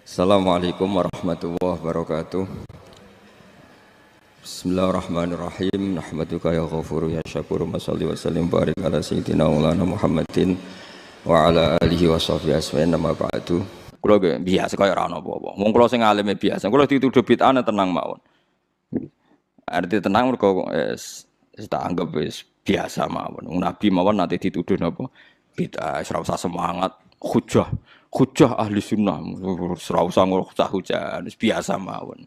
Assalamualaikum warahmatullahi wabarakatuh. Bismillahirrahmanirrahim. Nahmaduka ya ghafuru ya syakuru wa salli wa sallim barik ala sayyidina maulana Muhammadin wa ala alihi wa sahbihi asma'in nama ba'du. Kula biasa kaya ora ana apa-apa. Wong kula sing alime biasa. Kula dituduh bid'ah tenang mawon. Arti tenang mergo tak anggap wis biasa mawon. Nabi mawon nanti dituduh napa bid'ah, ora usah semangat. Hujah ahli sunnah, ora usah hujah, biasa mawon.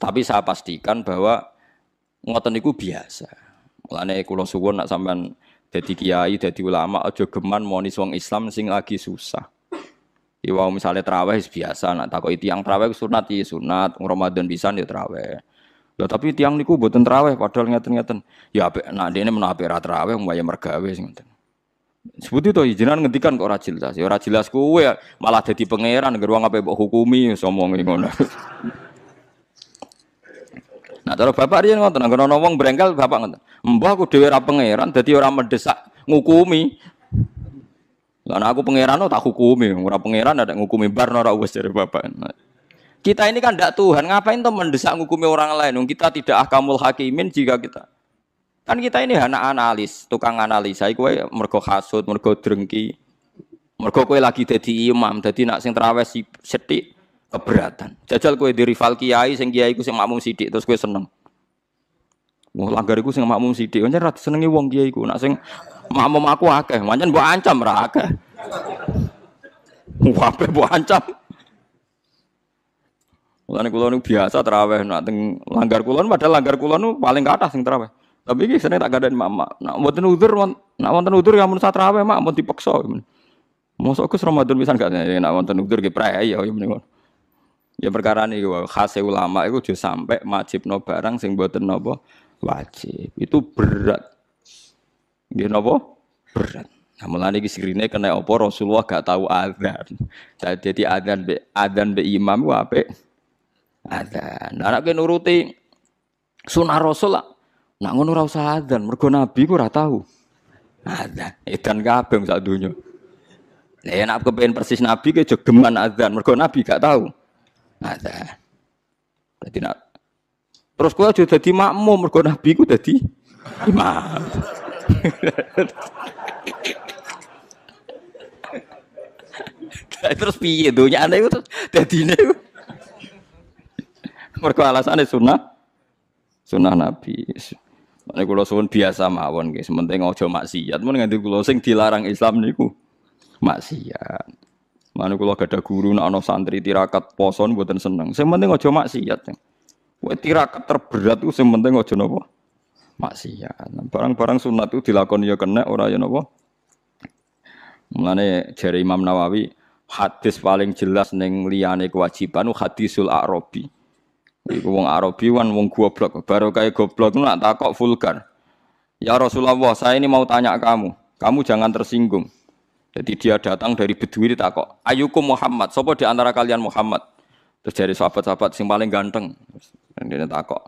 Tapi saya pastikan bahwa ngoten niku biasa. Mulane kula suwun nek sampean dadi kiai, dadi ulama aja geman moni wong Islam sing lagi susah. Iwau misale traweh biasa, nek takoki tiyang traweh sunat ya sunat, Ramadan pisan ya traweh. Lha tapi tiyang niku mboten traweh padahal ngeten-ngeten. Ya apik nek dene menawa ra traweh mbaya mergawe sing ngoten. Sebut itu jenengan ngendikan kok ora jelas. Ya ora jelas kowe malah dadi pangeran ngger wong ape mbok hukumi somongi ngono. Nah, cara bapak riyen ngoten, anggere ana wong brengkel bapak ngoten. Mbah aku dhewe ora pangeran dadi ora mendesak ngukumi. Lah nek aku pangeran tak hukumi, ora pangeran ada ngukumi bar ora wis dari bapak. Kita ini kan ndak Tuhan, ngapain tuh mendesak ngukumi orang lain? Kita tidak ahkamul hakimin jika kita kan kita ini anak analis, tukang analisa. Kowe mergo hasud, mergo drengki, mergo kowe lagi dadi imam, dadi nak sing traweh sithik keberatan. Jajal kowe di rival kiai, sing kiai iku sing makmum sithik terus kowe seneng. Wah, langgar iku sing makmum sithik, pancen ra disenengi wong kiai iku. Nak sing makmum aku akeh, pancen mbok ancam ra akeh. Wae mbok ancam. Mulane kula niku biasa traweh nak teng langgar kula padahal langgar kula niku paling kathah sing traweh. Tapi iki seneng tak gandani mak. Nak wonten udzur, nak wonten udzur ya mun satraweh mak mun dipaksa. Mosok Gus Ramadan pisan gak nak wonten udzur ge prae ya mending. Ya perkara niku khase ulama iku aja sampe wajibno barang sing mboten napa wajib. Itu berat. Nggih napa? Berat. Nah, mulane iki sirine kena apa Rasulullah gak tahu azan. Dadi adzan be imam ku apik. Adzan. Lah nek nuruti sunah Rasul lah. Nak ngono ora usah adzan, mergo nabi ku ora tau. Adzan, edan kabeh sak donya. Lah nek kepengin persis nabi ke aja geman adzan, mergo nabi gak tau. Adzan. Dadi nak terus kowe aja dadi makmum, mergo nabi ku dadi imam. Terus piye donyane iku terus dadine iku. Mergo alasane sunah nabi. Nek kula suwun biasa mawon nggih, sementing aja maksiat. Mun nganti kula sing dilarang Islam niku maksiat. Mane kula gadah guru nek ana santri tirakat poso mboten seneng. Sing penting aja maksiat. Kowe tirakat terberat ku sing penting aja napa? Maksiat. Barang-barang sunat itu dilakoni ya kena ora ya napa? Mulane jare Imam Nawawi, hadis paling jelas ning liyane kewajiban hadisul Arabi. Iku wong Arabi kan wong goblok, baru kayak goblok nak takok vulgar. Ya Rasulullah, saya ini mau tanya kamu jangan tersinggung. Jadi dia datang dari Bedui ditakok, "Ayyukum Muhammad?" Sapa di antara kalian Muhammad? Terus dari sahabat-sahabat sing paling ganteng. Dia takok,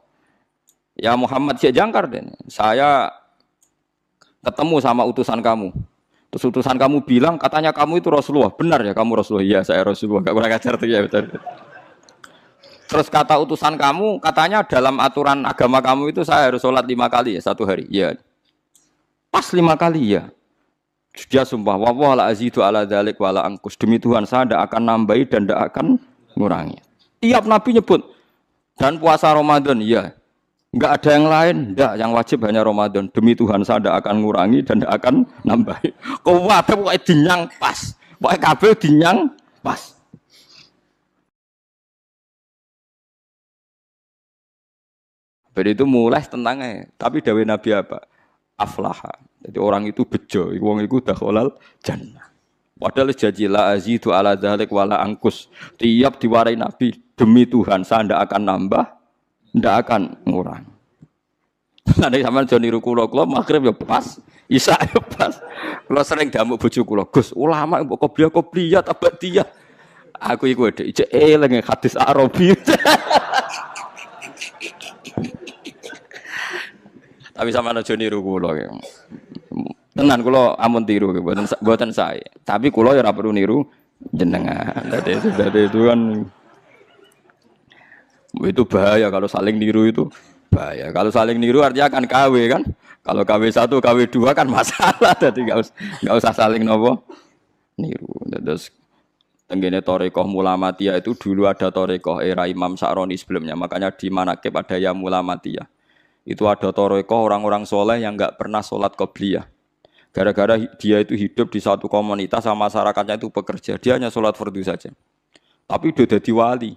"Ya Muhammad si jangkar den. Saya ketemu sama utusan kamu. Terus utusan kamu bilang katanya kamu itu Rasulullah. Benar ya kamu Rasulullah?" "Iya, saya Rasulullah." Gak kurang ajar tuh ya betul. Terus kata utusan kamu, katanya dalam aturan agama kamu itu saya harus sholat 5 kali ya satu hari. Iya. Pas 5 kali ya. Dia sumpah, wallah la azidu ala dzalik wala angkus. Demi Tuhan saya tidak akan nambahi dan tidak akan ngurangi. Tiap Nabi nyebut. Dan puasa Ramadan, iya. Enggak ada yang lain, enggak. Yang wajib hanya Ramadan. Demi Tuhan saya tidak akan ngurangi dan tidak akan nambahi. Kok wae pokoke dinyang pas. Pokoke kabeh dinyang pas. Jadi itu mulai tentangnya. Tapi dawe Nabi apa? Aflaha. Jadi orang itu bejo. Wong itu dakhalal jannah. Padahal janji la azidu ala dzalik wala angkus. Tiap diwarai Nabi demi Tuhan saya ndak akan nambah, ndak akan ngurang. Nanti sampean aja niru kula maghrib ya pas, isya ya pas. Kula sering damuk bojo kula, Gus, ulama mbok qobliyah tabadiyah. Aku iku dhek eling hadis Arabi. Tapi sama aja niru kula. Tenan kula amun tiru mboten saya. Tapi kula ya ora perlu niru jenengan. Dari itu kan itu bahaya kalau saling niru itu bahaya. Kalau saling niru artinya akan KW kan. Kalau KW 1, KW 2 kan masalah. Jadi nggak usah saling nopo niru. Terus tenggene Torekoh Mulamatiyah itu dulu ada Torekoh era Imam Sa'roni sebelumnya. Makanya di Manaqib ada ya Mulamatiyah. Itu ada Torekoh orang-orang soleh yang nggak pernah sholat qobliyah. Gara-gara dia itu hidup di satu komunitas sama masyarakatnya itu bekerja. Dia hanya sholat fardu saja. Tapi udah jadi wali.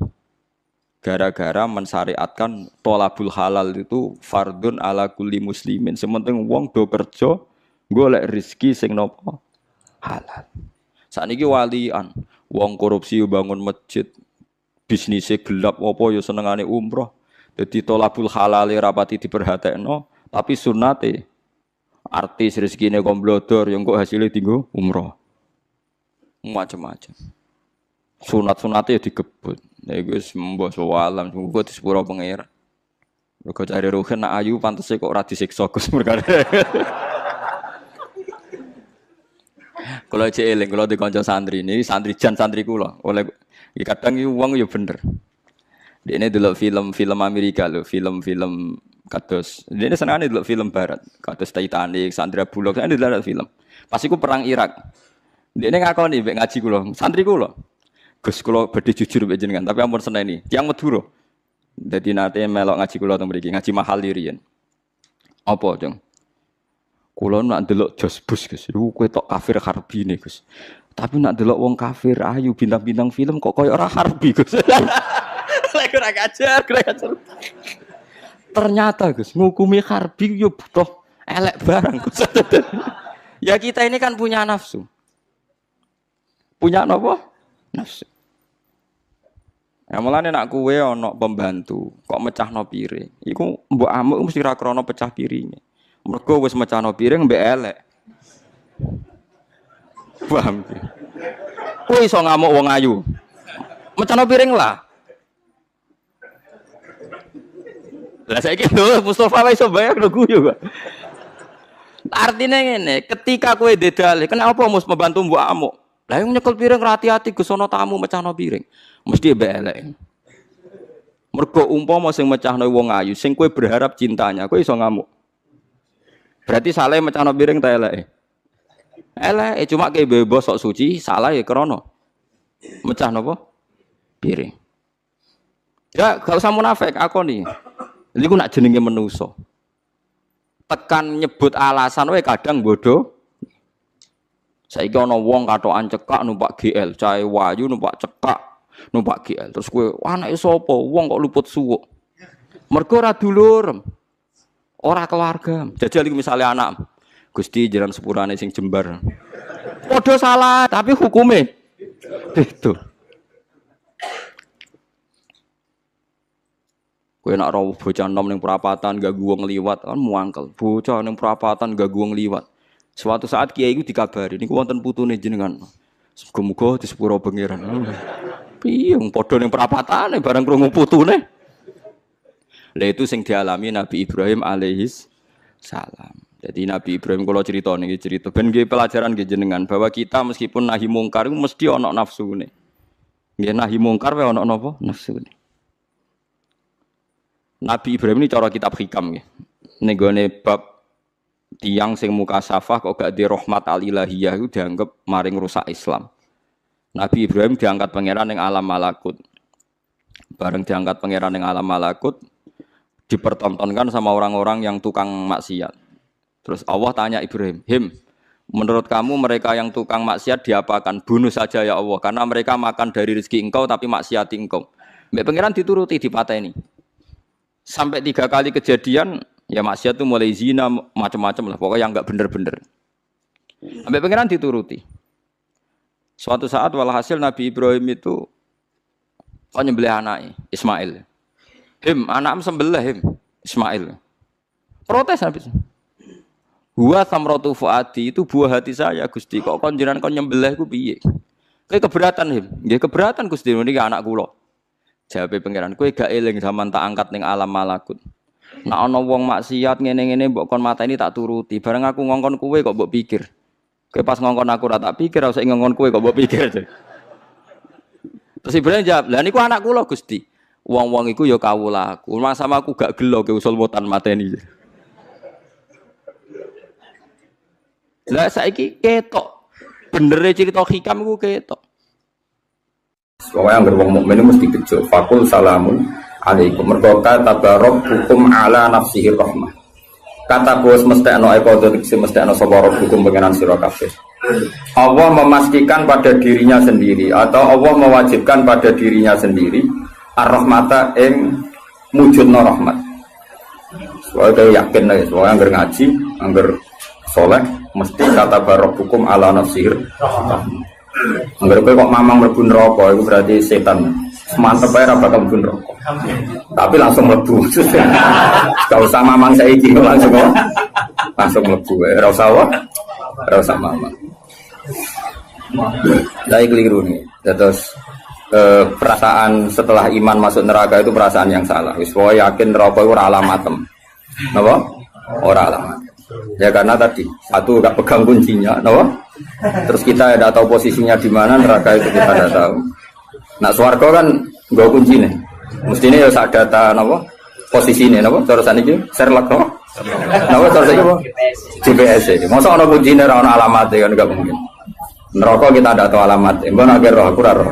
Gara-gara mensyariatkan tolabul halal itu fardun ala kulli muslimin. Sementing wong do kerja golek rezeki sing nopo halal. Sakniki walian, wong korupsi bangun masjid, bisnisnya gelap apa ya senengane umroh. Jadi tolabul halal rapati diperhatekno, tapi sunnate artis rezekine komblodor yang kok hasilnya tinggal umroh. Macam-macam. Sunat-sunate digebut. Nek wis mbok sawalam muga di sepuro pengira. Mergo cari ruhen nak ayu pantese kok ora disiksa Gus perkara. Kula cek eling kula di kanca santri niki santri jan santri kula. Oleh kadang iki wong ya bener. Dene delok film-film Amerika lho, film-film kados. Dene senengane delok film barat, kados Titanic, Sandra Bullock, senengane delok film. Pas iku perang Irak. Dene ngakoni mbek ngaji kula, santri kula. Gus kula badhe jujur mbek jenengan, tapi ampun seneni. Tiyang Madura. Dadi nate melok ngaji kula teng mriki, ngaji mahal riyen. Apa, Jeng? Kula nak ndelok Jos Bus, Gus. Iku kowe tok kafir harbi ne, Gus. Tapi nak ndelok wong kafir ayu bintang-bintang film kok koyo ora harbi, Gus. Lek ora kajar. Ternyata, Gus, ngukumi harbi yo butuh elek barang, Gus. Ya kita ini kan punya nafsu. Punya napa? Nafsu. Ya mulane nak kowe ana pembantu, kok mecahno piring. Iku mbok amuk mesti ra krana pecah piringe. Mergo wis mecahno piring mbek elek. Paham ki. Kowe iso ngamuk wong ayu. Mecahno piring lah. Lah saiki lho Mustofa wae iso bayar lho guyu kok. Artinya ngene, ketika kowe dedale, kenapa mus pembantu mbok amuk? Lah yang nyekel piring hati-hati ke sono tamu mecahno piring. Mesti mbek elek. Mergo umpama sing mecahno wong ayu, sing kowe berharap cintanya, kowe iso ngamuk. Berarti salah mecahno piring ta eleke? Eleke cuma ke bebas sok suci, salah ya krana mecah napa? Piring. Ya gak usah munafik akoni. Niku nak jenenge manusa. Tekan nyebut alasan wae kadang bodoh. Saiki ana wong katokan cekak numpak GL, cahe wayu numpak cekak, numpak GL. Terus kowe anake sapa? Wong kok luput suwuk. Mergo ora dulur. Ora keluarga. Jajal iki misale anak. Gusti jaran sepurane sing jembar. Padha salah, tapi hukume itu. Kowe nek ora bocah nom ning perapatan gak wong liwat kan muangkel. Bocah ning perapatan gak wong liwat. Suatu saat kiai itu dikabari niku wonten putune jenengan. Muga-muga di sepuro pangeran. Piye wong padha ning perapatane bareng krungu putune. Lah itu sing dialami Nabi Ibrahim alaihis salam. Jadi Nabi Ibrahim kalau cerita niki cerita ben nggih pelajaran nggih jenengan bahwa kita meskipun nahi mungkar itu mesti ana nafsune. Nggih nahi mungkar wae ana napa? Nafsune. Nabi Ibrahim ini cara kitab hikam nggih. Ning gone bab tiyang sing mukasafah kok gak di rahmat al-ilahiyah itu dianggap maring rusak Islam. Nabi Ibrahim diangkat pangeran ning alam malakut. Bareng diangkat pangeran ning alam malakut dipertontonkan sama orang-orang yang tukang maksiat. Terus Allah tanya Ibrahim, menurut kamu mereka yang tukang maksiat diapakan? Bunuh saja ya Allah, karena mereka makan dari rezeki engkau tapi maksiati engkau. Mbak pangeran dituruti dipateni. Sampai 3 kali kejadian, ya maksiat itu mulai zina macam-macam lah, pokoknya yang enggak bener-bener. Mbak pangeran dituruti. Suatu saat walhasil Nabi Ibrahim itu kok nyembelih anaknya Ismail. Anakmu sembelih Ismail. Protes habis. Huwa samratu fuadi itu buah hati saya Gusti. Kok kon jenengan kon nyembelih ku piye? Kowe keberatan nggih keberatan Gusti niki anak kula. Jawabe pangeran, kowe gak eling zaman tak angkat ning alam malakut. Nek ana wong maksiat ngene-ngene mbok kon mateni tak turuti. Bareng aku ngongkon kowe kok mbok pikir. Kowe pas ngongkon aku ora tak pikir, ora usah ngongkon kowe kok mbok pikir. Terus Ibrahim jawab, "Lah niku anak kula Gusti." Wong-wong iku ya kawulaku. Mas sama aku gak gelo ke usul mutan mateni. Lah saiki ketok. Benere cerita hikam iku ketok. Pokoknya yang wong mukmin mesti bejo. Fakul salamun alaikum. Mergo tabarok hukum ala nafsihi rahmah. Kata bos mesti ana eko mesti ana sapa hukum pengenan sira kabeh. Allah memastikan pada dirinya sendiri atau Allah mewajibkan pada dirinya sendiri ar-rahmata ing mujudna rahmat. Soalnya yakin lah, soalnya anggar ngaji, anggar soleh, mesti kata barok hukum ala nafsir. Anggar kok mamang mlebu neraka itu berarti setan. Mantep ae ra bakal mlebu neraka. Tapi langsung mlebu. Gak usah mamang saiki langsung mlebu. Ora usah apa? Ora usah mamang. Lah keliru nih. Terus perasaan setelah iman masuk neraka itu perasaan yang salah. Wis pokoke yakin neraka itu ora alamatem. Napa? Ora alamat. Ya karena tadi satu gak pegang kuncinya, napa? Terus kita tidak tahu posisinya di mana, neraka itu kita tidak tahu. Nah, swarga kan nggo kuncine. Mestine ya sak data napa? Posisine napa? Cara saniki Sherlock napa? Napa cara saniki apa? GPS. Mosok ana kuncine ora ana alamate kan enggak mungkin. Neraka kita tidak tahu alamat. Mbok nek roh aku ora roh.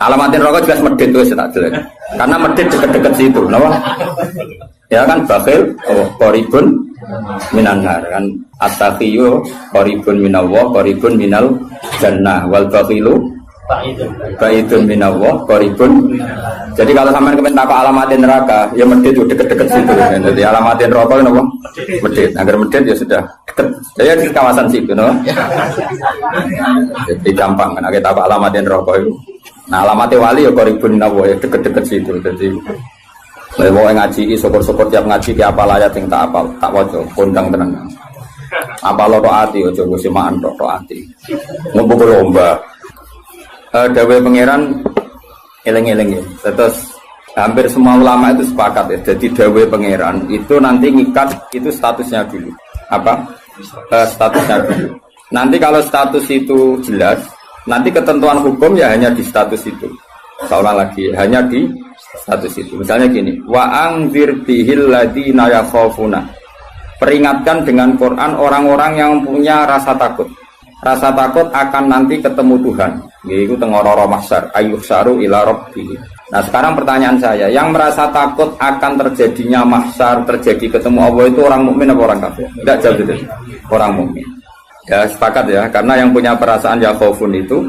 Alamatin neraka jelas medit wis tak jelek. Karena medit deket-deket situ, napa? Ya kan bakhil qaribun minan nar kan at-taqiyyu qaribun minallah qaribun minal jannah wal bakhilu baidun minallah qaribun. Jadi kalau sampean kepen takok alamatin neraka ya medit deket-deket situ. Jadi alamatin neraka napa? Medit. Agar medit ya sudah deket. Saya di kawasan situ napa? Jadi gampang kan kita takok alamatin neraka itu. Nah alamatnya wali ya qaribun minallah ya deket-deket situ. Jadi mau ngaji, syukur-syukur tiap ngaji ki apal ayat yang tak apal, tak waca, kondang tenan. Apal lo ati, ojo gue simaan tok ati. Ngumpul lomba. Dawe pangeran eleng-eleng ya. Terus hampir semua ulama itu sepakat ya. Jadi dawe pangeran itu nanti ngikat itu statusnya dulu. Apa? Statusnya dulu. Nanti kalau status itu jelas, nanti ketentuan hukum ya hanya di status itu. Seolah lagi hanya di status itu. Misalnya gini, wa anzir bihil ladina yakhafuna. Peringatkan dengan Quran orang-orang yang punya rasa takut. Rasa takut akan nanti ketemu Tuhan. Yaitu tengororo mahsyar, ayyuhsyaru ila rabbih. Nah, sekarang pertanyaan saya, yang merasa takut akan terjadinya mahsyar, terjadi ketemu Allah itu orang mukmin apa orang kafir? Enggak jawab itu. Orang mukmin. Ya, sepakat ya, karena yang punya perasaan yakhafun itu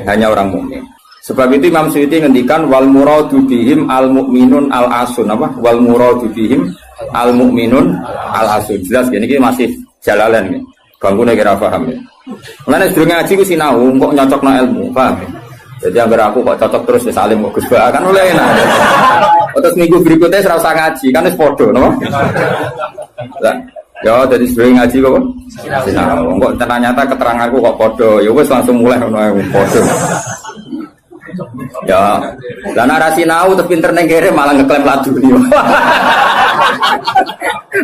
hanya orang mukmin. Sebab itu Imam Suyuti ngendikan wal muradu bihim al mukminun al asun apa? Wal muradu bihim al mukminun al asun. Jelas ya niki masih jalalan ya. Ganggu nek ora paham ya. Mulane sedurunge ngaji ku sinau kok nyocokno ilmu, paham ya? Jadi anggar aku kok cocok terus wis alim kok Gus Ba kan oleh enak. Terus minggu berikutnya ora usah ngaji kan wis padha no. Lah ya dari sedurunge ngaji kok sinau. Kok ternyata keteranganku kok padha ya wis langsung mulai ngono padha. Ya, lah narasi nau terus pinter neng kere malah ngeklaim laduni.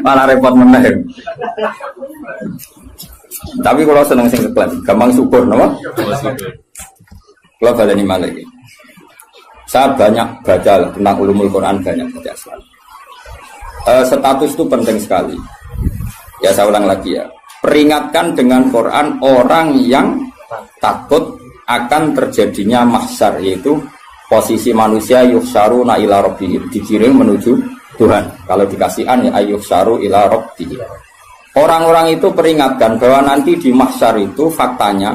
Malah repot meneh. Tapi kalau seneng sing ngeklaim, gampang syukur, napa? Kalau baleni malah iki. Saya banyak baca tentang ulumul Quran, banyak baca selalu. Status itu penting sekali. Ya saya ulang lagi ya. Peringatkan dengan Quran orang yang takut akan terjadinya mahsyar, yaitu posisi manusia yuhsyaruna ila rabbihim, dikirim menuju Tuhan. Kalau dikasih an ya ayyuhsyaru ila rabbihim. Orang-orang itu peringatkan bahwa nanti di mahsyar itu faktanya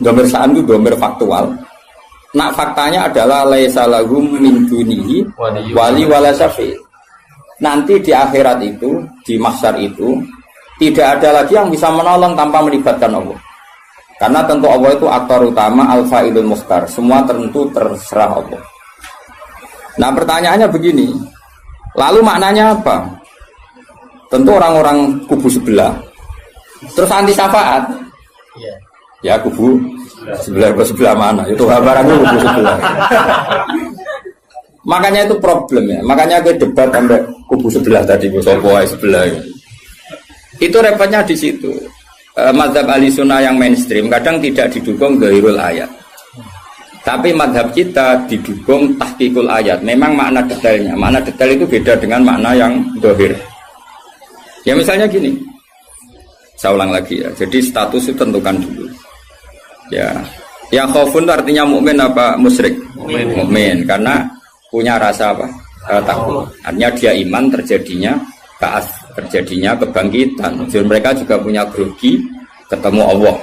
dhamir sa'an itu dhamir faktual. Nah faktanya adalah laisa lahum min dunihi wali wala syafi'. Nanti di akhirat itu, di mahsyar itu tidak ada lagi yang bisa menolong tanpa melibatkan Allah. Karena tentu Allah itu aktor utama al-fa'ilul mukhtar. Semua tentu terserah Allah. Nah pertanyaannya begini. Lalu maknanya apa? Tentu orang-orang kubu sebelah. Terus anti syafaat. Ya kubu sebelah mana? Itu gambarannya kubu sebelah. Makanya itu problem ya. Makanya gue debat sampai kubu sebelah tadi. Kubu sebelah. Itu repotnya di situ. Mazhab ahli sunnah yang mainstream kadang tidak didukung gairul ayat. Tapi madhab kita didukung tahqiqul ayat. Memang makna detailnya. Makna detail itu beda dengan makna yang dohir. Ya misalnya gini. Saya ulang lagi ya. Jadi status itu tentukan dulu. Ya. Yang khaufun artinya mukmin apa musyrik? Mukmin. Karena punya rasa apa? Takut. Artinya dia iman terjadinya kaas, terjadinya kebangkitan. Jadi mereka juga punya grogi ketemu Allah.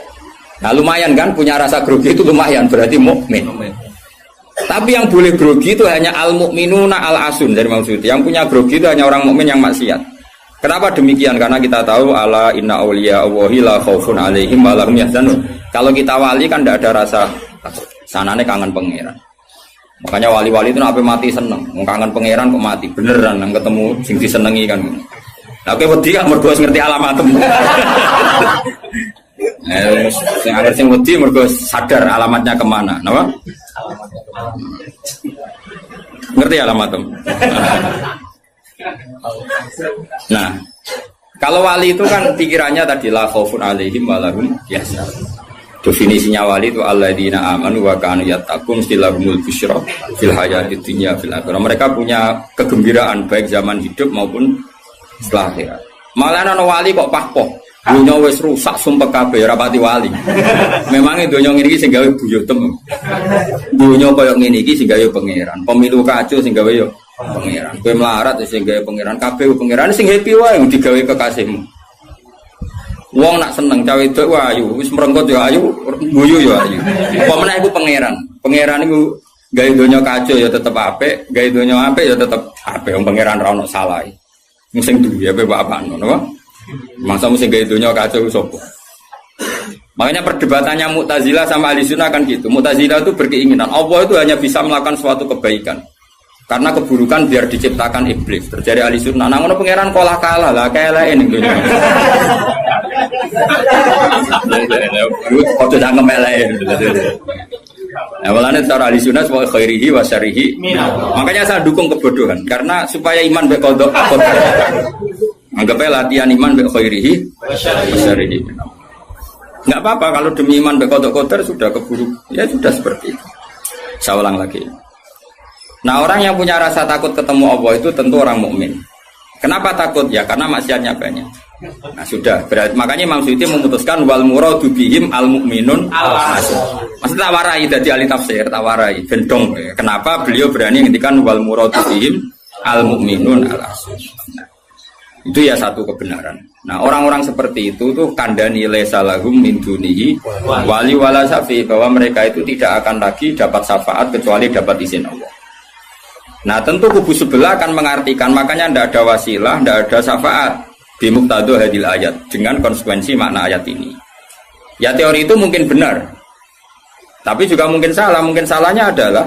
Nah lumayan kan punya rasa grogi itu lumayan berarti mukmin. Tapi yang boleh grogi itu hanya al mukminuna al asun dari maksudnya. Yang punya grogi itu hanya orang mukmin yang maksiat. Kenapa demikian? Karena kita tahu ala inna auliya Allahi la khaufun alaihim wa lahum yahzanun. Kalau kita wali kan tidak ada rasa sanane kangen pangeran. Makanya wali-wali itu sampai mati seneng. Kangen pangeran kok mati beneran nang ketemu sing disenengi kan. Lah kowe wedi gak mergo ngerti alamatmu. Sing agar sing wedi mergo sadar alamatnya kemana, napa? Ngerti alamatmu. Nah, kalau wali itu kan pikirannya tadi la khaufun alaihim wa lahum yahzanun. Definisinya wali itu alladzina amanu wa kanu yattaqun istilahumul busyra fil hayatid dunya fil akhirah. Mereka punya kegembiraan baik zaman hidup maupun setelah akhirat. Malah ana wali kok pahpoh. Dunya wis rusak sumpek kabeh rapati wali. Memangnya dunya ngene iki sing gawe buyutem. Dunya koyo ngene iki sing gawe pangeran. Pemilu kacau sing gawe yo pangeran. Kowe melarat sing gawe pangeran, kabeh pangeran sing happy wae digawe kekasihmu. Wong nak seneng cawe wedok ayu, wis merengkot yo ayu, guyu yo ayu. Apa meneh iku pangeran. Pangeran iku gawe donya kacau ya tetep apik, gawe donya apik ya tetep apik. Wong pangeran ra ono salah. Sing duwe ape apa ngono. Masa mesti gawe donya kacau sapa? Makanya perdebatannya Mu'tazilah sama Ahlussunnah kan gitu. Mu'tazilah itu berkeinginan Allah itu hanya bisa melakukan suatu kebaikan. Karena keburukan biar diciptakan iblis. Terjadi Ahlussunnah. Nah ngono pangeran kalah lah kayak ning dunya. Kok tidak ngemelein. Nah, walane cara Ahlussunnah wa khairihi wa syarrihi. Makanya saya dukung kebodohan karena supaya iman mbek qada. Anggapnya latihan iman mbek khairihi wa syarrihi. Enggak apa-apa kalau demi iman mbek qada sudah keburu. Ya sudah seperti itu. Saya ulang lagi. Nah, orang yang punya rasa takut ketemu Allah itu tentu orang mukmin. Kenapa takut? Ya karena maksiatnya banyak. Nah sudah, berarti makanya Imam Suyuti memutuskan wal muradu bihim al mukminun al asun. Maksudnya tawarai dari ahli tafsir, tawarai gendong. Kenapa beliau berani ngendikan wal muradu bihim al mukminun al asun. Nah, itu ya satu kebenaran. Nah orang-orang seperti itu tuh kandani lesalahum min dunihi wali wala syafi, bahwa mereka itu tidak akan lagi dapat syafaat kecuali dapat izin Allah. Nah tentu kubu sebelah akan mengartikan makanya tidak ada wasilah, tidak ada syafaat bimuqtadha hadil ayat dengan konsekuensi makna ayat ini. Ya teori itu mungkin benar, tapi juga mungkin salah. Mungkin salahnya adalah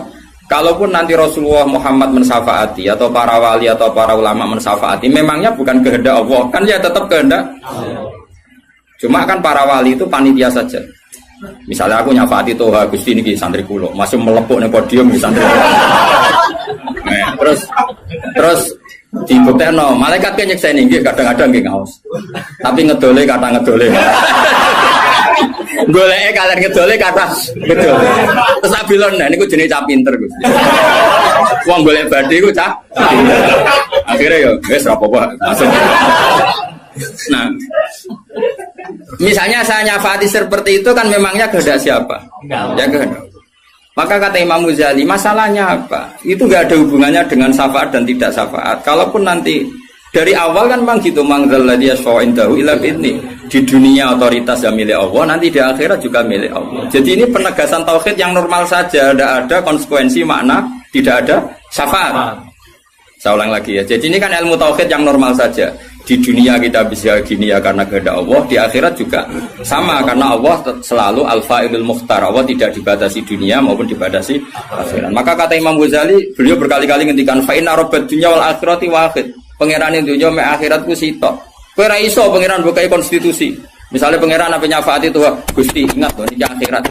kalaupun nanti Rasulullah Muhammad mensyafaati atau para wali atau para ulama mensyafaati, memangnya bukan kehendak Allah, kan ya tetap kehendak. Cuma kan para wali itu panitia saja. Misalnya aku nyafaati Toha Gusti niki santri kula, masih melepuk ning podium di santri. Nah, terus dibuktekno, malaikat kan nyekseni nggih kadang-kadang nggih ngaos. Tapi ngedole kata ngedole. Goleke kalian ngedole kata ngedole. Terus abilon nah niku jenenge cah pinter Gusti. Wong golek badhe iku cah. Akhire yo wis ora apa-apa masuk. Nah, misalnya saya nyafaati seperti itu kan memangnya kehendak siapa? Ya kehendak. Maka kata Imam Ghazali, masalahnya apa? Itu gak ada hubungannya dengan syafaat dan tidak syafaat. Kalaupun nanti dari awal kan memang gitu, mangzalladzi yashfa'u indahu illa bi'idznih. Di dunia otoritas yang milik Allah, nanti di akhirat juga milik Allah. Jadi ini penegasan tauhid yang normal saja, tidak ada konsekuensi makna, tidak ada syafaat. Saya ulang lagi ya. Jadi ini kan ilmu tauhid yang normal saja. Di dunia kita bisa gini ya karena kehendak Allah, di akhirat juga sama karena Allah selalu al-fa'ilul mukhtar. Allah tidak dibatasi dunia maupun dibatasi akhirat. Maka kata Imam Ghazali, beliau berkali-kali ngendikan fa inna rabbad dunya wal akhirati wahid. Pangeran dunya mek akhirat ku sitok. Kowe ra iso pangeran bukai konstitusi. Misalnya pangeran apa nyafaati itu, Gusti ingat loh ini akhirat.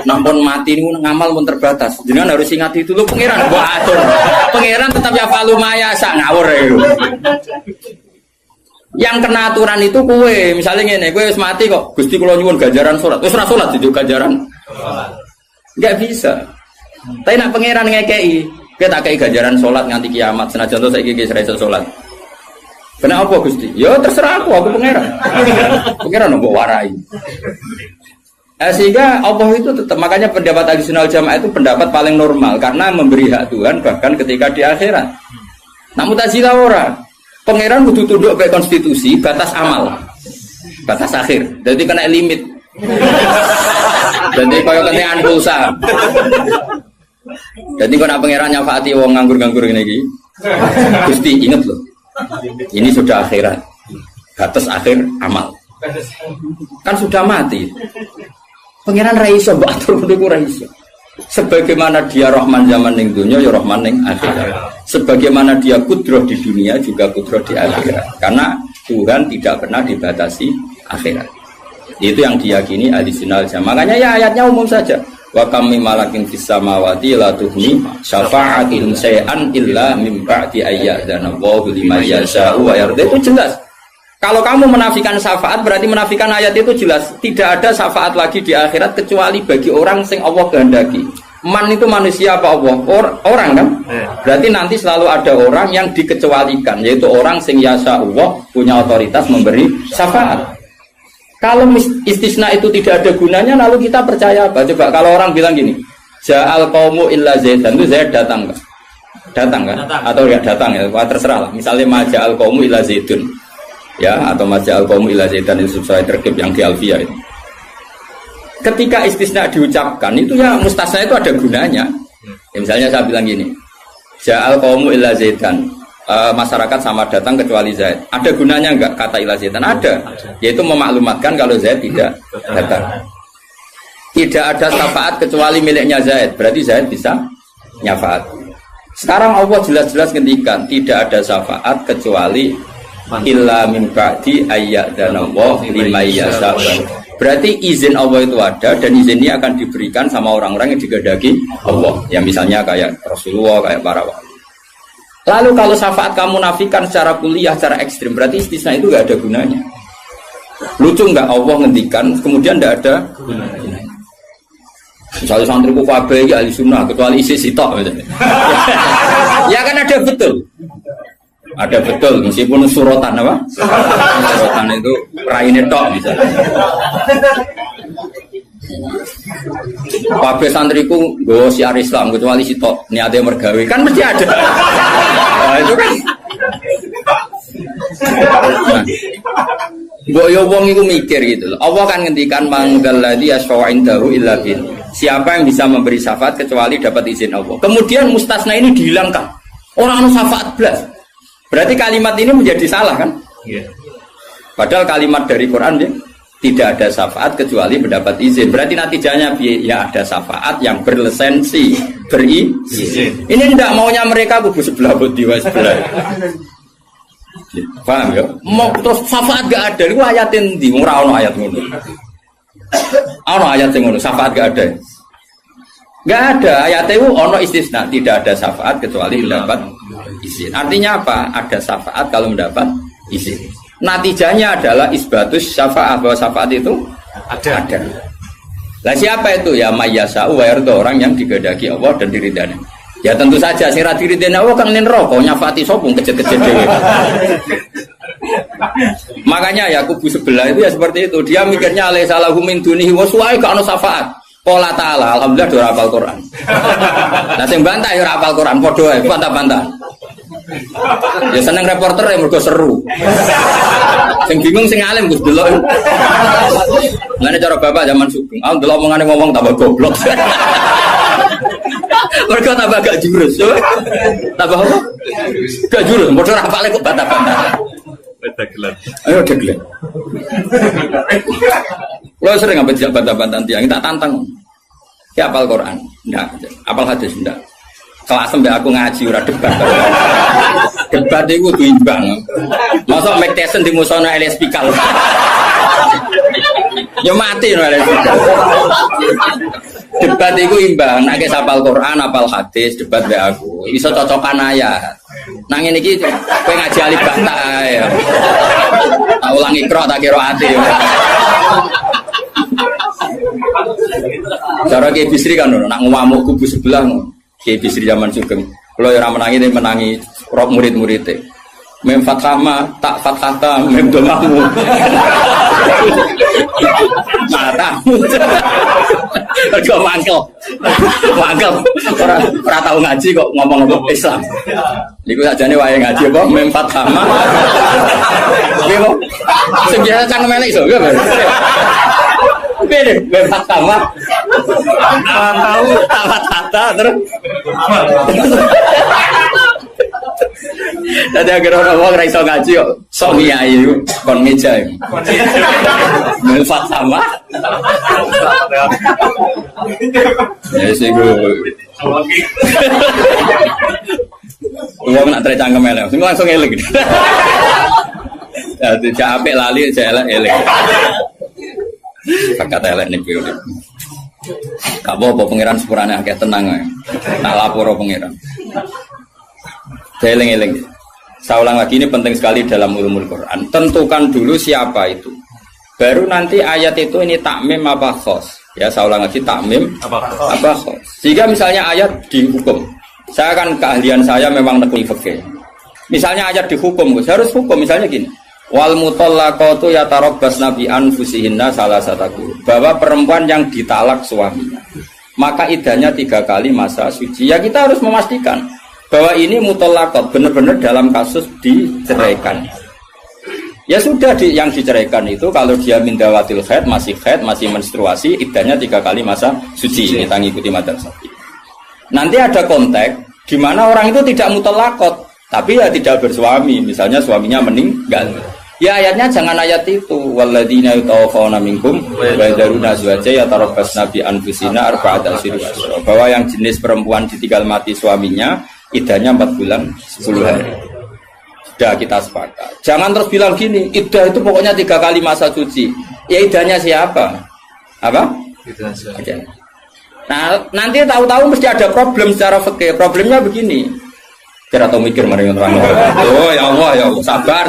Nampun mati ini ngamal pun terbatas. Jangan harus ingat itu lo pangeran. Wah atur. Pangeran tetap ya falu maya sak ngawur ya. Yang kena aturan itu kue, misalnya ngene, kue wis mati kok, Gusti kula nyuwun ganjaran salat. Wis ora salat juga ganjaran. Enggak bisa. Tapi nak pangeran ngekei, kita kei ganjaran sholat nganti kiamat. Senajan to saiki wis ra iso sholat. Kenapa Gusti? Ya terserah aku pangeran. Pangeran mbok warai. Sehingga Allah itu tetap, makanya pendapat Ahlussunnah wal Jamaah itu pendapat paling normal karena memberi hak Tuhan bahkan ketika di akhirat. Nah Mu'tazilah ora. Pangeran kudu tunduk ke konstitusi, batas amal. Batas akhir. Jadi kena limit. Jadi kaya kentekan pulsa. Jadi kalau pangeran nyafaati wong nganggur-nganggur ngene iki. Gusti inget loh. Ini sudah akhirat. Batas akhir amal. Kan sudah mati. Pangeran ra iso mbok atur niku ra iso. Sebagaimana dia Rahman zaman ning dunya ya Rahman ning akhirat. Sebagaimana dia kudroh di dunia juga kudroh di akhirat. Karena Tuhan tidak pernah dibatasi akhirat. Itu yang diyakini Ahlussunnah wal Jamaah. Makanya ya ayatnya umum saja. Wa kam min malakin fis samawati la tuhni syafa'atihim syai'an illa min ba'di ayyadana Allahu liman yasha'u wa yarda. Itu jelas. Kalau kamu menafikan syafaat berarti menafikan ayat itu jelas. Tidak ada syafaat lagi di akhirat kecuali bagi orang sing Allah kehendaki. Man itu manusia apa Allah? Orang kan? Berarti nanti selalu ada orang yang dikecualikan, yaitu orang sing yasa Allah punya otoritas memberi syafaat. Kalau istisna itu tidak ada gunanya, lalu kita percaya apa? Coba kalau orang bilang gini, Ja'al qaumu illa zaidan, itu Zaid datang kan? Datang kan? Atau enggak datang ya? Terserah lah. Misalnya Maja'al qaumu illa zaidun. Ya, atau Maja'al qaumu illa zaidan itu sesuai terkib yang di Alfiyah itu. Ketika istisna diucapkan itu ya mustasna itu ada gunanya. Ya, misalnya saya bilang gini, Ja'al qaumu illa zaidan. Masyarakat sama datang kecuali Zaid. Ada gunanya enggak kata illa zaidan? Ada. Yaitu memaklumatkan kalau Zaid tidak datang. Tidak ada syafaat kecuali miliknya Zaid. Berarti Zaid bisa nyafaat. Sekarang Allah jelas-jelas ngendikan tidak ada syafaat kecuali illa min ba'di ayyadana Allah liman yasha'u. Berarti izin Allah itu ada dan izin ini akan diberikan sama orang-orang yang digedaki Allah. Ya misalnya kayak Rasulullah, kayak para wali. Lalu kalau syafaat kamu nafikan secara kuliah, secara ekstrim, berarti istisna itu gak ada gunanya. Lucu nggak Allah ngendikan, kemudian nggak ada gunanya. Misalnya santriku kabeh ya ahli sunnah, kecuali isi sitok. Ya kan ada betul. Ada betul, meskipun surotan apa? Surotan itu raine tok misalnya. Kabeh santriku nggo siar Islam kecuali sitok niate mergawe. Kan mesti ada. Nah, itu kan. Mbok yo wong iku mikir gitu loh. Allah kan ngendikan manggal ladzi yashfa'u indahu illa bin. Siapa yang bisa memberi syafaat kecuali dapat izin Allah. Kemudian mustasna ini dihilangkan. Orang anu syafaat blas. Berarti kalimat ini menjadi salah kan? Iya. Padahal kalimat dari Quran ya, tidak ada syafaat kecuali mendapat izin. Berarti natijanya ya ada syafaat yang berlisensi, berizin. Ini tidak maunya mereka kubu sebelah bodiwa sebelah. Paham ya? Mau terus syafaat gak ada. Itu ayatin di ora ono ayat ngono. Ono ayat sing ngono, syafaat gak ada. Gak ada ayat itu ono istisna, tidak ada syafaat kecuali mendapat izin. Artinya apa? Ada syafaat kalau mendapat izin. Natijanya adalah isbatus syafaat, bahwa syafaat itu ada. Lah siapa itu? Ya mayyasa'u wa yarda, orang yang digedaki Allah dan diridani. Ya tentu saja sing ra diridani Allah kang ning neraka nyafaati sopung kejet-kejet dhewe. Makanya ya kubu sebelah itu ya seperti itu. Dia mikirnya alai salahu min dunihi wa suai ka ono syafaat. Qala ta'ala, alhamdulillah do hafal Quran. Lah sing bantah ya ora hafal Quran padha ae, bantah-bantah. Ya seneng reporter yang mergo seru. Sing bingung sing alim Gus delok. Ngene cara bapak zaman Sugeng, aku delok omongane ngomong tambah goblok. Mergo tambah gak jurus, yo. Tambah apa? Gak jurus, padha ora hafale kok bantah-bantah. Dagelan. Ayo dagelan. Lo sering ngambil bantah-bantahan tiang, tak tantang. Ya apal Quran, enggak. Apal hadis, enggak. Kelas sampai aku ngaji ora debat. Debat itu imbang. Masa Mike Tyson di musono Elias Pikal. Ya mati no Elias Pikal. Debat itu imbang. Nek apal Quran, apal hadis, debat be aku. Iso cocokan ayat. Nang ngene iki kowe ngaji alif bantah ae. Tak ulangi ikra tak kira ati. Cara Kiai Bisri kan nak ngamuk kubu sebelah Kiai Bisri zaman Sugeng. Kalau yang menangi dia menangi rok murid-muridnya. Mem fathama tak fathata mem domamu. Matamu. Kau mangkel. Orang tahu ngaji kok ngomong Islam. Niku sajane wae ngaji apa mem fathama. Nggih kok. Sing biasa cangkem elek iso nggih. Beda mem fathama. Tahu tak fathata terus. Tadi akhirnya orang-orang raiso ngaji kok sok ngiyai kon meja melfat sama ya sih gue nak tercangkem elek semua langsung elek ya tidak apik lali saya elek kakak elek nih gue apa pengiran sepurane akeh tenang tak lapor pengiran saya eling-eling. Saya ulang lagi, ini penting sekali dalam ulumul Quran. Tentukan dulu siapa itu. Baru nanti ayat itu ini takmim apa khos. Ya, saya ulang lagi takmim apa khos. Jika misalnya ayat dihukum. Saya kan keahlian saya memang nekuni fikih. Misalnya ayat dihukum, saya harus hukum misalnya gini. Wal mutallaqatu yatarabbasna bi anfusihinna salasataku. Bahwa perempuan yang ditalak suaminya, maka idahnya 3 kali masa suci. Ya kita harus memastikan bahwa ini mutallaqat benar-benar dalam kasus diceraikan. Ya sudah yang diceraikan itu kalau dia mindawatil haid masih menstruasi, idahnya 3 kali masa suci. Ini ngikuti madzhab Syafi'i. Nanti ada konteks di mana orang itu tidak mutallaqat, tapi ya tidak bersuami, misalnya suaminya meninggal. Ya ayatnya jangan ayat itu. Walladzina yatawaffawna minkum wa yadharuna azwaja yatarabbasna bi anfusina arba'ata asyhur. Bahwa yang jenis perempuan ditinggal mati suaminya idahnya 4 bulan 10 hari. Sudah kita sepakat. Jangan terus bilang gini, idah itu pokoknya 3 kali masa suci. Ya idahnya siapa? Apa? Okay. Nah nanti tahu-tahu mesti ada problem secara fikih. Problemnya begini. Kira tahu mikir mari terang. Oh ya Allah, sabar.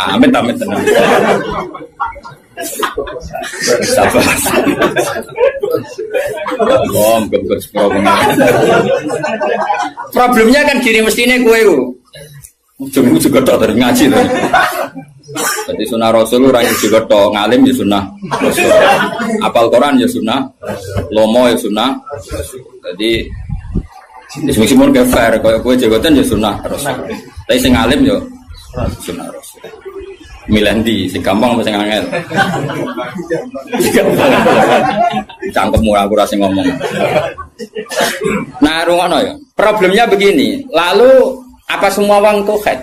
Amit tenang. Sabar. Problemnya kan gini mestinya gue juga tok dari ngaji tuh. Jadi sunnah Rasul orang yang juga tok ngalim ya sunnah Rasul. Apal Quran ya sunnah, lomo ya sunnah. Jadi meskipun ke fair, kalau gue jagoan ya sunnah Rasul. Tapi sing ngalim ya sunnah Rasul. Milandi, sing gampang apa sing angel? Cangkemmu aku rasa ngomong. Nah, rungono ya. Problemnya begini. Lalu apa semua wong itu haid?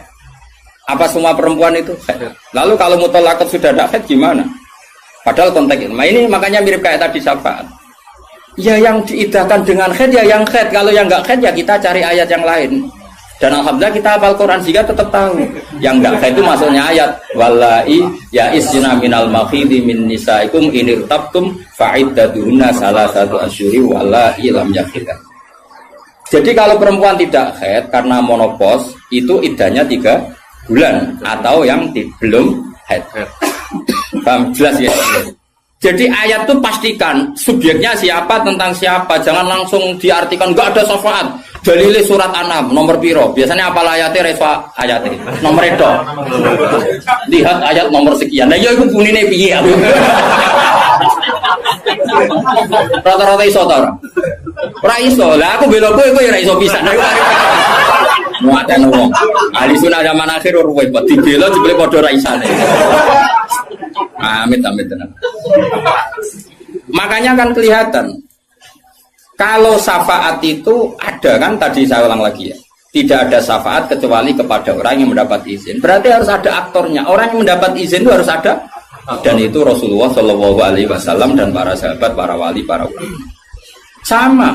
Apa semua perempuan itu haid? Lalu kalau mutallaqat sudah ada haid gimana? Padahal konteks ini. Nah, ini makanya mirip kayak tadi syafaat. Ya yang diidahkan dengan haid ya yang haid. Kalau yang enggak haid ya kita cari ayat yang lain. Dan alhamdulillah kita hafal Quran sehingga tetap tahu yang enggak haid itu maksudnya ayat wallahi ya isjina minal makhidi min nisaikum inirtabtum fa'iddatuhunna salasatu asyuri wallahi lam yakhidha. Jadi kalau perempuan tidak haid karena menopause itu idahnya 3 bulan atau yang belum haid. Paham jelas ya? Jadi ayat itu pastikan subjeknya siapa tentang siapa, jangan langsung diartikan enggak ada syafaat. Dalile surat An'am nomor piro? Biasanya apa ayatnya refa ayatnya nomor itu. Lihat ayat nomor sekian. Nah ya iku bunine piye aku. Rata-rata iso ta ora? Ora iso. Lah aku bela kowe ya ora iso pisan. Muatan wong. Ahli sunah zaman akhir ruwet dibela jebule padha ra isane. Amit tenan. Makanya kan kelihatan kalau syafaat itu ada kan tadi saya ulang lagi ya. Tidak ada syafaat kecuali kepada orang yang mendapat izin. Berarti harus ada aktornya. Orang yang mendapat izin itu harus ada. Dan itu Rasulullah Shallallahu Alaihi Wasallam dan para sahabat, para wali, para ulama. Sama.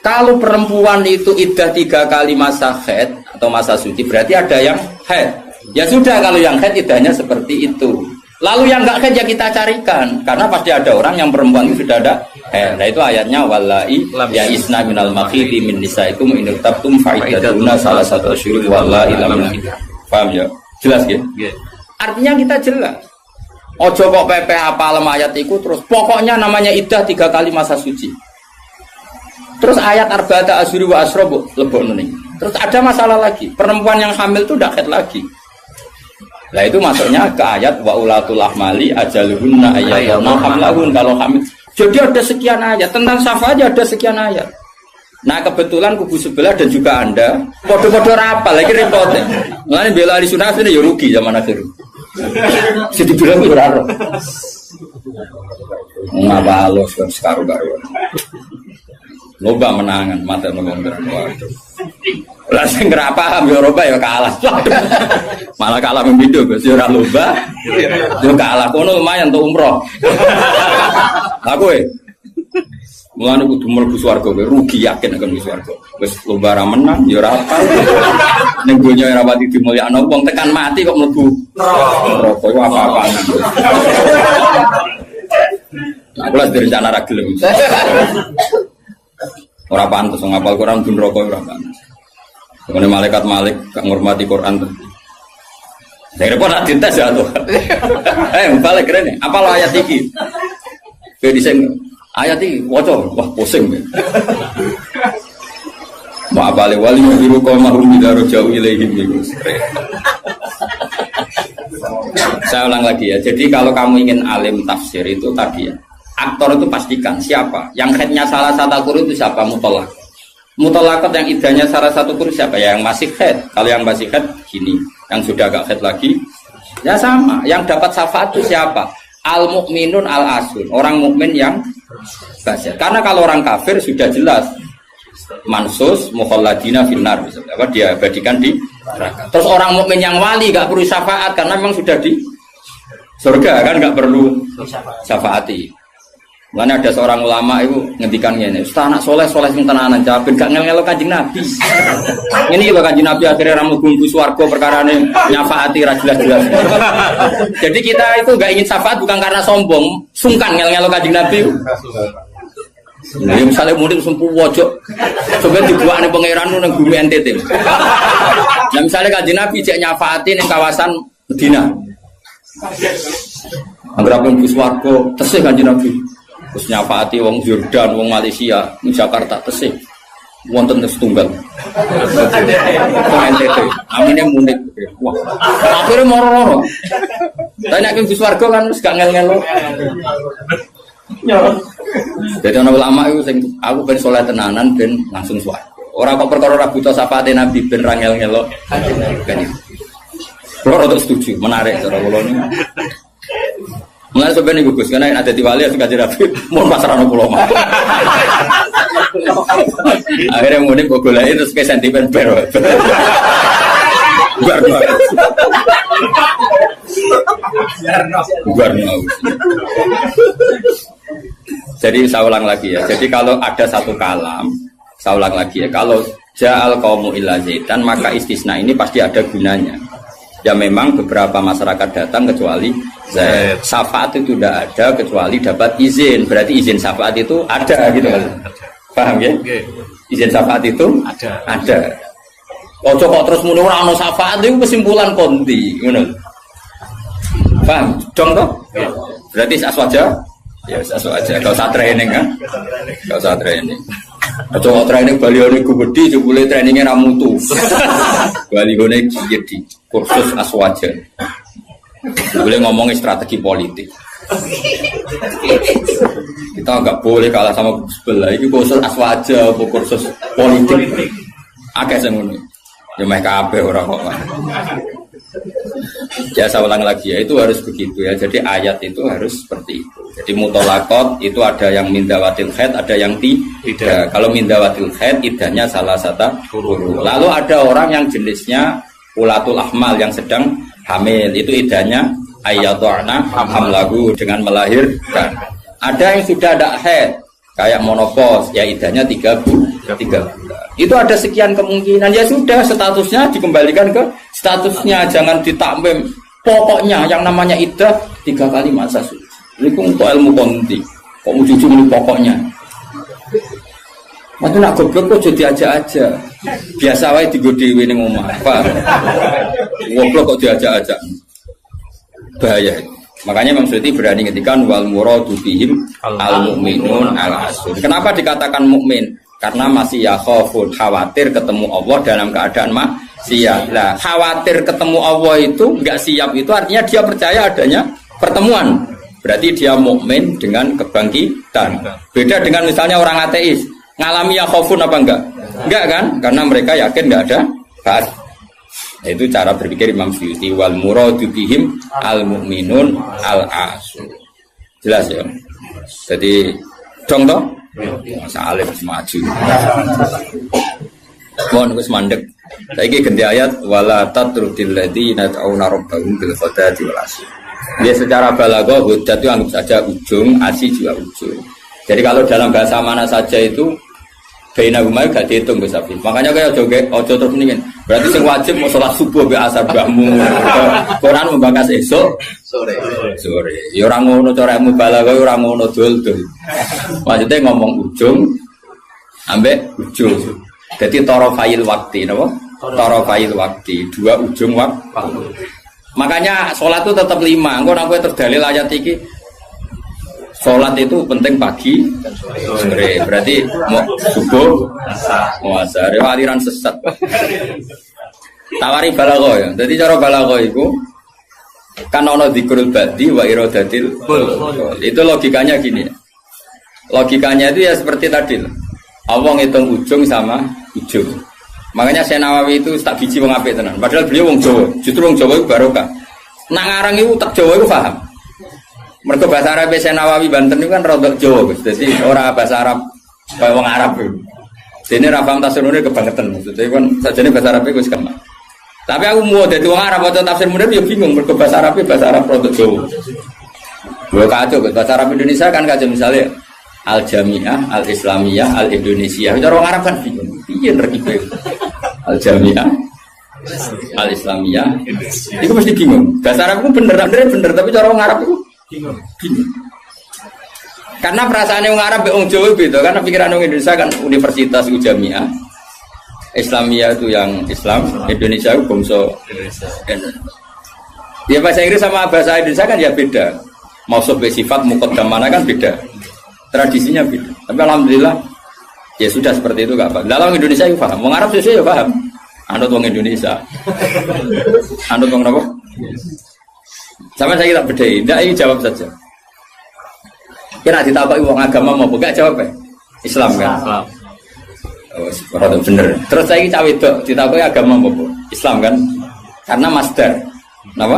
Kalau perempuan itu iddah 3 kali masa haid atau masa suci, berarti ada yang haid. Ya sudah kalau yang haid iddahnya seperti itu. Lalu yang enggak haid ya kita carikan karena pasti ada orang yang perempuan itu sudah ada haid. Nah itu ayatnya wallahi ya isna minal makhidi min nisaikum in irtabtum fa'iddatuna salasatu asyhur wallahi lam yakhid. Paham ya? Jelas ya? Artinya kita jelas Ojo kok pepe apa ayat iku terus pokoknya namanya iddah 3 kali masa suci. Terus ayat arba'ata asyhuri wa asra lebokno ning. Terus ada masalah lagi, perempuan yang hamil itu ndak haid lagi. Nah itu masuknya ke ayat wa ulatul ahmali ajaluhunna ayyatuna hamlahun kalau hamil. Jadi ada sekian ayat tentang syafaat ada sekian ayat. Nah kebetulan kubu sebelah dan juga Anda podo-podo rapal lagi repotnya. Mulane bela ahli sunnah ini ya rugi zaman akhir. Jadi bilang ora. Ngapa Allah sekarang-karuan. Loba menangan mata ngomong waduh. Lah sing ora paham ya Eropa ya kalah. Malah kalah membido Gus ora loba. Yo kalah kono lumayan untuk umroh. Lah kowe mulane kudu mlebu swarga kowe rugi yakin akan mlebu swarga. Wis lomba ra menang ya ora apa. Ning donya ora pati dimulyakno wong tekan mati kok mlebu neraka iku apa-apaan. Nah, kula direncana ra gelem. Ora pantes ngapal Quran pun neraka ora pantes. Kene malaikat Malik gak ngurmati Quran tuh. Saya repot nak dites ya tuh. Balik keren nih. Apa ayat iki? Kayak diseng ayat iki waca wah pusing. Ma balik wali biru kau mahrum bidaro jauh ilaihim itu. Saya ulang lagi ya. Jadi kalau kamu ingin alim tafsir itu tadi ya. Aktor itu pastikan siapa. Yang headnya salah satu Quran itu siapa mutolak. Mutolakot yang idahnya salah satu Quran siapa ya? Yang masih head. Kalau yang masih head gini. Yang sudah agak head lagi ya sama. Yang dapat syafaat itu siapa? Al mukminun al asun. Orang mukmin yang basyar. Karena kalau orang kafir sudah jelas mansus mukhalladina finnar apa dia abadikan di neraka. Terus orang mukmin yang wali enggak perlu syafaat karena memang sudah di surga kan enggak perlu syafaati. Mulane ada seorang ulama itu ngendikan ngene, "Ustaz anak soleh sing tenanan jaben gak ngel-ngelo Kanjeng Nabi." Ngene iki lho Kanjeng Nabi akhirnya ra mlebu swarga perkarane nyafaati ra jelas-jelas. Jadi kita itu enggak ingin syafaat bukan karena sombong, sungkan ngel-ngelo Kanjeng Nabi. Nah, misalnya murid sempuh wojok, coba dibuat nih pangeran nang bumi NTT. Nah, misalnya Kanjeng Nabi cek nyafaati ning kawasan Medina. Anggere pun swarga tesih Kanjeng Nabi. Terus nyafaati wong Yordan, wong Malaysia, ning Jakarta tesih. Wonten setunggal. NTT. Amine murid. Wah. Akhire moro-moro. Lah nek ning swarga kan wis gak ngel-ngelo. Ya. Jadi ana ulama itu sing aku ben saleh tenanan ben langsung swarga. Ora kok perkara ora buta syafaate Nabi ben ra ngel-ngelo. Ben. Kulo rada setuju, menarik cara kula niku. Mulane sampeyan niku Gus, karena ada di wali sing Kanjeng Nabi mun pasrahno kula mah. Akhirnya muni kok goleki terus ke sentimen ber. Guarno. Jadi saya ulang lagi ya. Jadi kalau ada satu kalam, saya ulang lagi ya. Kalau ja'al qaumu illa zaidan maka istisna ini pasti ada gunanya. Ya memang beberapa masyarakat datang kecuali Zaid. Syafaat itu tidak ada kecuali dapat izin. Berarti izin syafaat itu ada gitu kan. Paham ya? Izin syafaat itu ada. Ojo kok terus muni ora ana syafaat itu kesimpulan konti, ngono. Paham? Dong toh? Berarti aswaja? Ya aswaja. Enggak usah training kan? Enggak usah training. Ojo kok training balione gede jebule trainingnya ra mutu. Balione jadi kursus aswaja. Boleh ngomongin strategi politik. Kita nggak boleh kalah sama sebelah. Ini kursus aswaja, kursus politik. Akeh semuanya. Ya mereka kabeh orang kok. Ya saya ulang lagi ya, itu harus begitu ya. Jadi ayat itu harus seperti itu. Jadi mutolakot itu ada yang mindawatil haid, ada yang tidak. Kalau mindawatil haid idahnya salah satu huruf. Lalu ada orang yang jenisnya ulatul ahmal yang sedang hamil, itu idahnya ayyadhana hamlahu dengan melahirkan. Ada yang sudah ada haid kayak monopos, ya idahnya 3 bulan. Itu ada sekian kemungkinan, ya sudah statusnya dikembalikan ke statusnya, jangan ditambahin. Pokoknya yang namanya idah 3 kali masa suci. Ini untuk ilmu konti. Kok mau jujur ini pokoknya. Waktu nak goblok kok jadi aja. Biasa wae digodewi ning omah. Apa? Goblok kok diajak-ajak. Bahaya. Makanya Imam Suyuti berani ngetikan wal muradu bihim al mukminun al asun. Kenapa dikatakan mukmin? Karena masih yakhafun, khawatir ketemu Allah dalam keadaan maksiat. Lah, khawatir ketemu Allah itu enggak siap itu artinya dia percaya adanya pertemuan. Berarti dia mukmin dengan kebangkitan. Beda dengan misalnya orang ateis, ngalami yakhafun apa enggak? Enggak kan? Karena mereka yakin enggak ada ba'ats. Itu cara berpikir Imam Suyuti wal muradu bihim al mukminun al asun. Jelas ya. Jadi dong toh? Masa alif maju. Mohon wis mandek. Saiki ganti ayat wala tatrudil ladzina ta'una rabbahum bil ghadati wal asy. Dia secara balaghah hujjah itu anggap saja ujung, asy juga ujung. Jadi kalau dalam bahasa mana saja itu baina gumai gak dihitung Gus Afif. Makanya kayak ojo terus mendingin. Berarti sing wajib mau sholat subuh be asar bahmu. Quran membahas esok sore. Ya ora ngono cara mubalaghah ora ngono dul-dul. Maksudnya ngomong ujung ambek ujung. Jadi tarafail waktu napa? Tarafail waktu, dua ujung waktu. Makanya sholat itu tetap 5. Engko nek kowe terdalil ayat iki sholat itu penting pagi dan sore. Berarti mau subuh, mau asar. Aliran sesat. Tawari balaghah ya. Jadi cara balaghah itu kan ono dzikrul badi wa iradatil. Itu logikanya gini. Logikanya itu ya seperti tadi. Allah ngitung ujung sama ujung. Makanya Syekh Nawawi itu tak biji wong apik tenan. Padahal beliau wong Jawa. Justru wong Jawa itu barokah. Nak ngarang itu tak Jawa itu paham. Mergo bahasa Arab Syekh Nawawi Banten itu kan rodok Jawa, Gus. Dadi ora bahasa Arab kaya wong Arab itu. Dene ra paham tafsir munir kebangetan maksudnya kan sajane bahasa Arab iku wis kan. Tapi aku mau dadi wong Arab waca tafsir munir ya bingung mergo bahasa Arab rodok Jawa. Lho kacau bahasa Arab Indonesia kan kacau misalnya Al-Jami'ah, Al-Islamiyah, Al-Indonesia. Cara wong Arab kan bingung. Piye nerkibe? Al-Jami'ah, Al-Islamiyah. Itu mesti bingung. Bahasa Arab itu bener tapi cara wong Arab itu bingung. Karena perasaan orang Arab orang Jawa beda. Karena pikiran orang Indonesia kan universitas itu Jami'ah, Islamiyah itu yang Islam, Indonesia itu bangsa Indonesia. Ya bahasa Inggris sama bahasa Indonesia kan ya beda. Mau sebagai sifat muqaddam mana kan beda. Tradisinya beda. Tapi alhamdulillah ya sudah seperti itu gak apa. Dalam Indonesia itu paham. Orang Arab sesuai ya paham. Anut orang Indonesia. Anut orang apa? Sama saya tak bedai. Tidak, ini jawab saja. Kira ditapai uang agama mau buka jawab ya? Islam kan? Islam. Oh, rada bener. Terus saya cawe itu ditapai agama mau Islam kan? Karena masdar. Kenapa?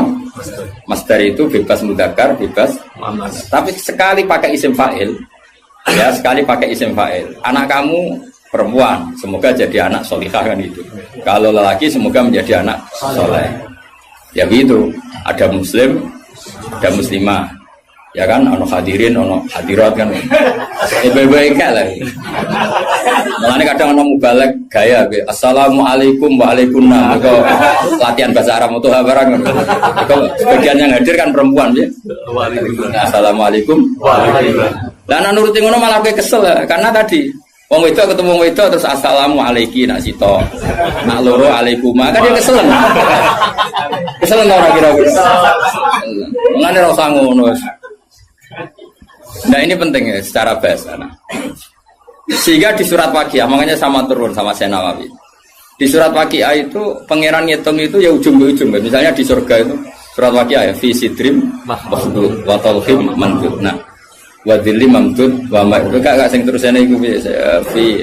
Masdar itu bebas mudzakkar, bebas. Tapi sekali pakai isim fa'il, ya sekali pakai isim fa'il. Anak kamu perempuan, semoga jadi anak solihah kan itu. Kalau lelaki semoga menjadi anak soleh. Ya begitu. Ada muslim, ada muslimah. Ya kan, ono hadirin, ono hadirat kan. Baik-baik lagi. Makanya kadang ono mubalek gaya, assalamualaikum waalaikumsalam. Itu latihan bahasa Arab untuk habaran kan. Sebagian yang hadir kan perempuan ya. Assalamualaikum waalaikumsalam. Dan nurutin ngono malah kayak kesel ya, karena tadi wong wedok ketemu wong wedok terus assalamualaikum nak sito. Nak loro alaikuma kan dia kesel. Kesel ora kira-kira. Mulane ora usah ngono. Nah ini penting ya secara bahasa. Sehingga di surat Waqiah, makanya sama turun sama Syekh Nawawi. Di surat Waqiah itu pangeran ngitung itu ya ujung ke ujung. Misalnya di surga itu surat Waqiah ya fi sidrim mahdud wa talhim mandud. Nah, wa dhillim mamdud wa ma itu gak sing terusane iku fi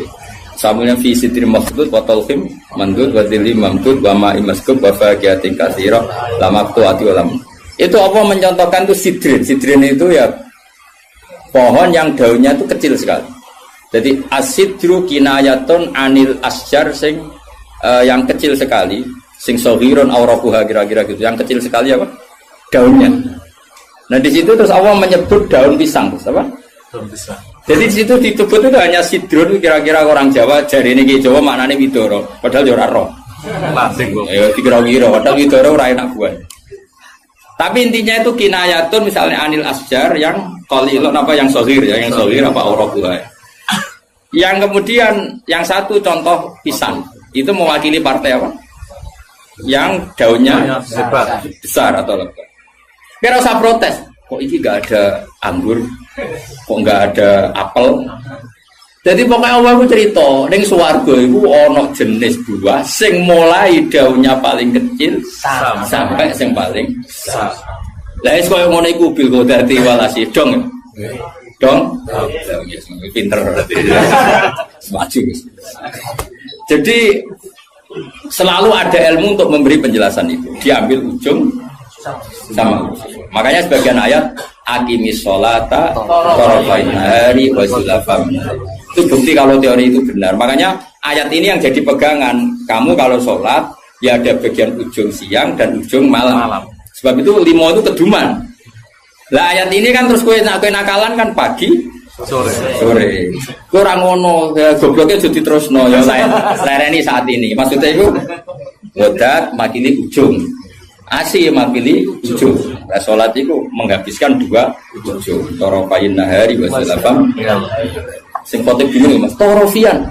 samulnya fi sidrim mahdud wa talhim mandud wa dhillim mamdud wa ma imaskub wa faqiyatin katsira lamaqtu'ati wa lam. Itu apa mencontohkan itu sidrin. Sidrin itu ya pohon yang daunnya itu kecil sekali. Jadi asidru kinayatun anil asjar sing yang kecil sekali, sing sohiron aurakuha kira-kira gitu. Yang kecil sekali apa? Daunnya. Nah di situ terus Allah menyebut daun pisang, terus apa? Daun pisang. Jadi di situ disebut itu hanya sidrun kira-kira orang Jawa jari ini Jawa maknanya widoro. Padahal ora roh. Lasing kok. Ya kira-kira padahal widoro ora enak buah. Tapi intinya itu kinayatun misalnya anil asjar yang qalilun apa yang sohir ya, yang sohir apa aurakuha. Yang kemudian yang satu contoh pisang itu mewakili partai apa? Yang daunnya besar atau lebat. Kira usah protes. kok ini gak ada anggur, kok gak ada apel. Jadi pokoknya Allah itu cerita, ning swarga itu ono jenis buah sing mulai daunnya paling kecil sampai sing paling besar. Lah wis koyo ngono iku bil kodati walasi dong. Dong. Pinter berarti. Maju. Jadi selalu ada ilmu untuk memberi penjelasan itu. Diambil ujung sama ujung. Makanya sebagian ayat aqimis sholata tarafain nahari wa zulafam. Itu bukti kalau teori itu benar. Makanya ayat ini yang jadi pegangan. Kamu kalau sholat ya ada bagian ujung siang dan ujung malam. Sebab itu 5 itu keduman. Lah ayat ini kan terus kowe nakalan kan pagi sore. Kurang ngono, gobloknya jadi terusno ya lereni saat ini. Maksudnya itu wadat makili ujung. Asih makili ujung. Nah, salat itu menghabiskan 2 ujung. Tarafain nahari wa zulafam. Sing khotib bingung Mas, torofian.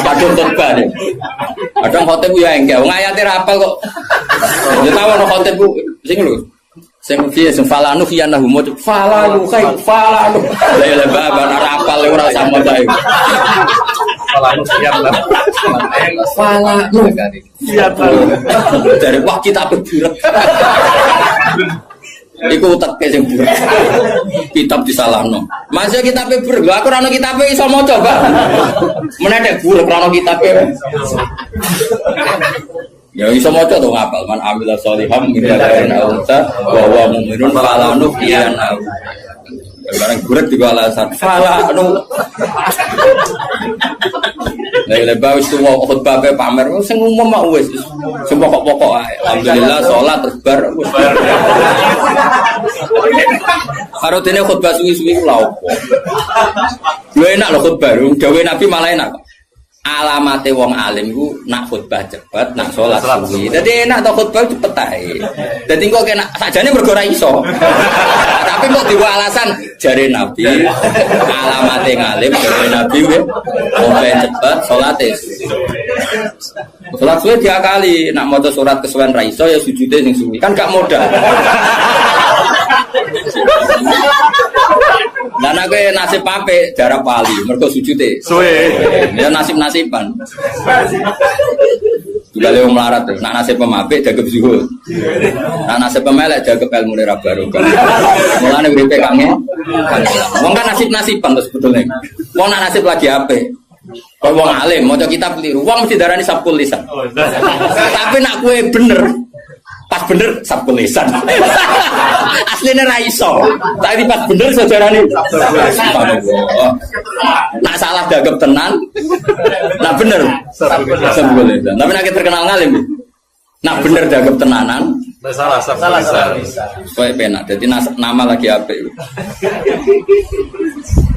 Kadung khotbah deh. Kadang khotib ya enggak, wong ayate ra apal kok. Ya tahu ono khotib ku sing lho. Sing piye sing falanu khiyanahu mo falanu kai falanu. Lah baba ora apal ora usah maca iku. Falanu khiyanahu. Falanu. Siap. Dari wah kita berburet. Iku teke sing buret. Kitab disalahno. Masih kitabe buret. Lho aku ora ono kitabe iso maca, Pak. Menedek buret ora ono kitabe. Ya iso maca to ngapal man amila sholiham min dzakarin aw unsa wa huwa mu'minun fala nuhyiyanna. Barang buret juga alasan. Fala anu. Lah bae wis tuwa khotbah pamer sing umum mak wis. Sing pokok-pokok ae. Alhamdulillah salat terus bar. Karo dene khotbah suwi-suwi ku lha opo. Lho enak lho khotbah, dawe Nabi malah enak. Alamate wong alim ku nak khotbah cepet, nak salat suwi. Dadi enak to khotbah cepet ae. Dadi kok kena sakjane mergo ora iso. Tapi kok diwa alasan jare Nabi alamate ngalim jare Nabi wong cepet salate. Salat suwi diakali, nak maca surat kesuwen ra iso ya sujude sing suwi. Kan gak modal. Dan aku nasib pape darah pali, mergo sujute. Suwe. Ya nasib-nasiban. Juga lewat melarat tuh. Nak nasib pemape dagep zuhud. Nak nasib pemelek dagep ilmu ra barokah. Mulane uripe kangen. Wong kan nasib-nasiban terus sebetulnya. Wong nak nasib lagi apik. Kok wong alim maca kitab keliru, wong mesti darani sabkul lisan. Tapi nak kowe bener pas bener sabkul lisan. Aslinya ra iso. Tapi pas bener sajarane. Nak salah dagep tenan. Nak bener sabkul lisan. Tapi nak terkenal ngalim. Nak bener dagep tenanan. Salah sabkul lisan. Kowe penak. Dadi nama lagi apik.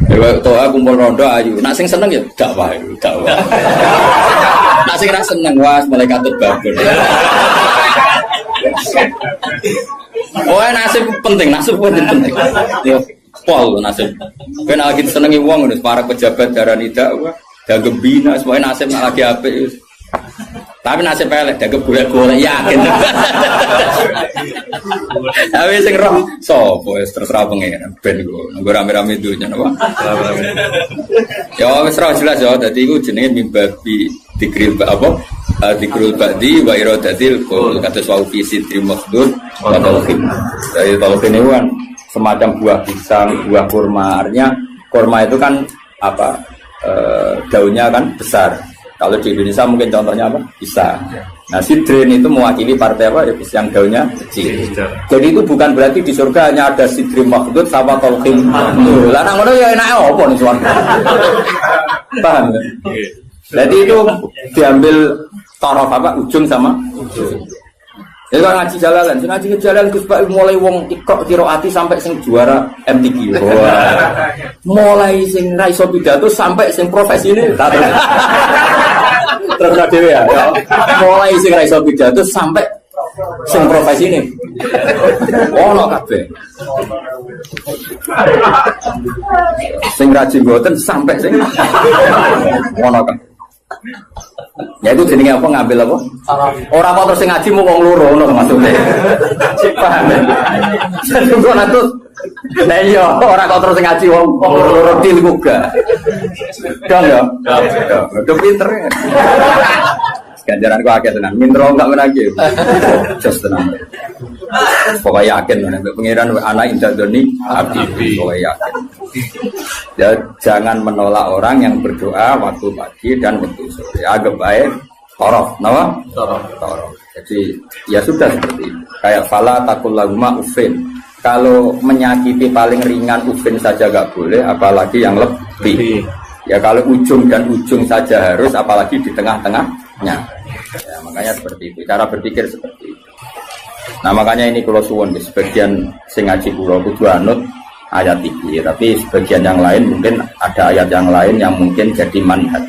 Ya toa kumpul rondo ayu. Nak sing seneng ya dakwah. Nak sing ra seneng was malaikat babon. Oh nasib penting, nasib penting. Yo pol nasib. Ben lagi senengi wong ngono para pejabat darani dakwah, dagem bina supaya nasib nak lagi apik. Tapi nasib elek dagem golek-golek yakin. Tapi sing roh sapa wis terserah pengen ben iku. Nggo rame-rame dunya napa. Ya wis ora jelas ya dadi iku jenenge mimbabi dikril apa? Dikrul ba'di wa iradatil qul kata wa fi sidri makhdud wa talqin. Dari talqin itu kan semacam buah pisang, buah kurma. Artinya kurma itu kan apa? Daunnya kan besar. Kalau di Indonesia mungkin contohnya apa? Pisang. Nah, sidrin itu mewakili partai apa? Ya pisang daunnya kecil. Jadi itu bukan berarti di surga hanya ada sidri makhdud sama talqin. Lah nang ngono ya enake apa nih suwan. Paham ya? Jadi itu diambil taraf apa ujung sama ujung. Jadi kalau ngaji jalalan, ngaji jalalan Gus Pak mulai wong ikok kiroati sampai sing juara MTQ. Mulai sing ra iso pidato sampai sing profesi ini. Terus dhewe ya. Mulai sing ra iso pidato sampai sing profesi ini. Ono kabeh. Sing rajin boten sampai sing ono kabeh. Ya itu jenenge apa ngambil apa? Orang kok terus ngaji mau wong loro ngono maksudnya. Paham ya? Sing kok natus. Lah iya, ora kok terus ngaji wong loro til juga. Dong ya. Udah pinter. Ganjaran ku akeh tenan. Mintro enggak menagi. Just tenan. Pokoknya yakin nek pengiran anak indah doni abdi. Pokoknya yakin. Ya jangan menolak orang yang berdoa waktu pagi dan waktu sore. Agak baik torof, nama? Torof. Jadi ya sudah seperti itu. Kayak fala takul laguma ufin. Kalau menyakiti paling ringan ufin saja gak boleh, apalagi yang lebih. Ya kalau ujung dan ujung saja harus, apalagi di tengah-tengahnya. Ya, makanya seperti itu. Cara berpikir seperti itu. Nah makanya ini kalau suwon sebagian sing ngaji kula kudu anut ayat ini, tapi sebagian yang lain mungkin ada ayat yang lain yang mungkin jadi manhaj.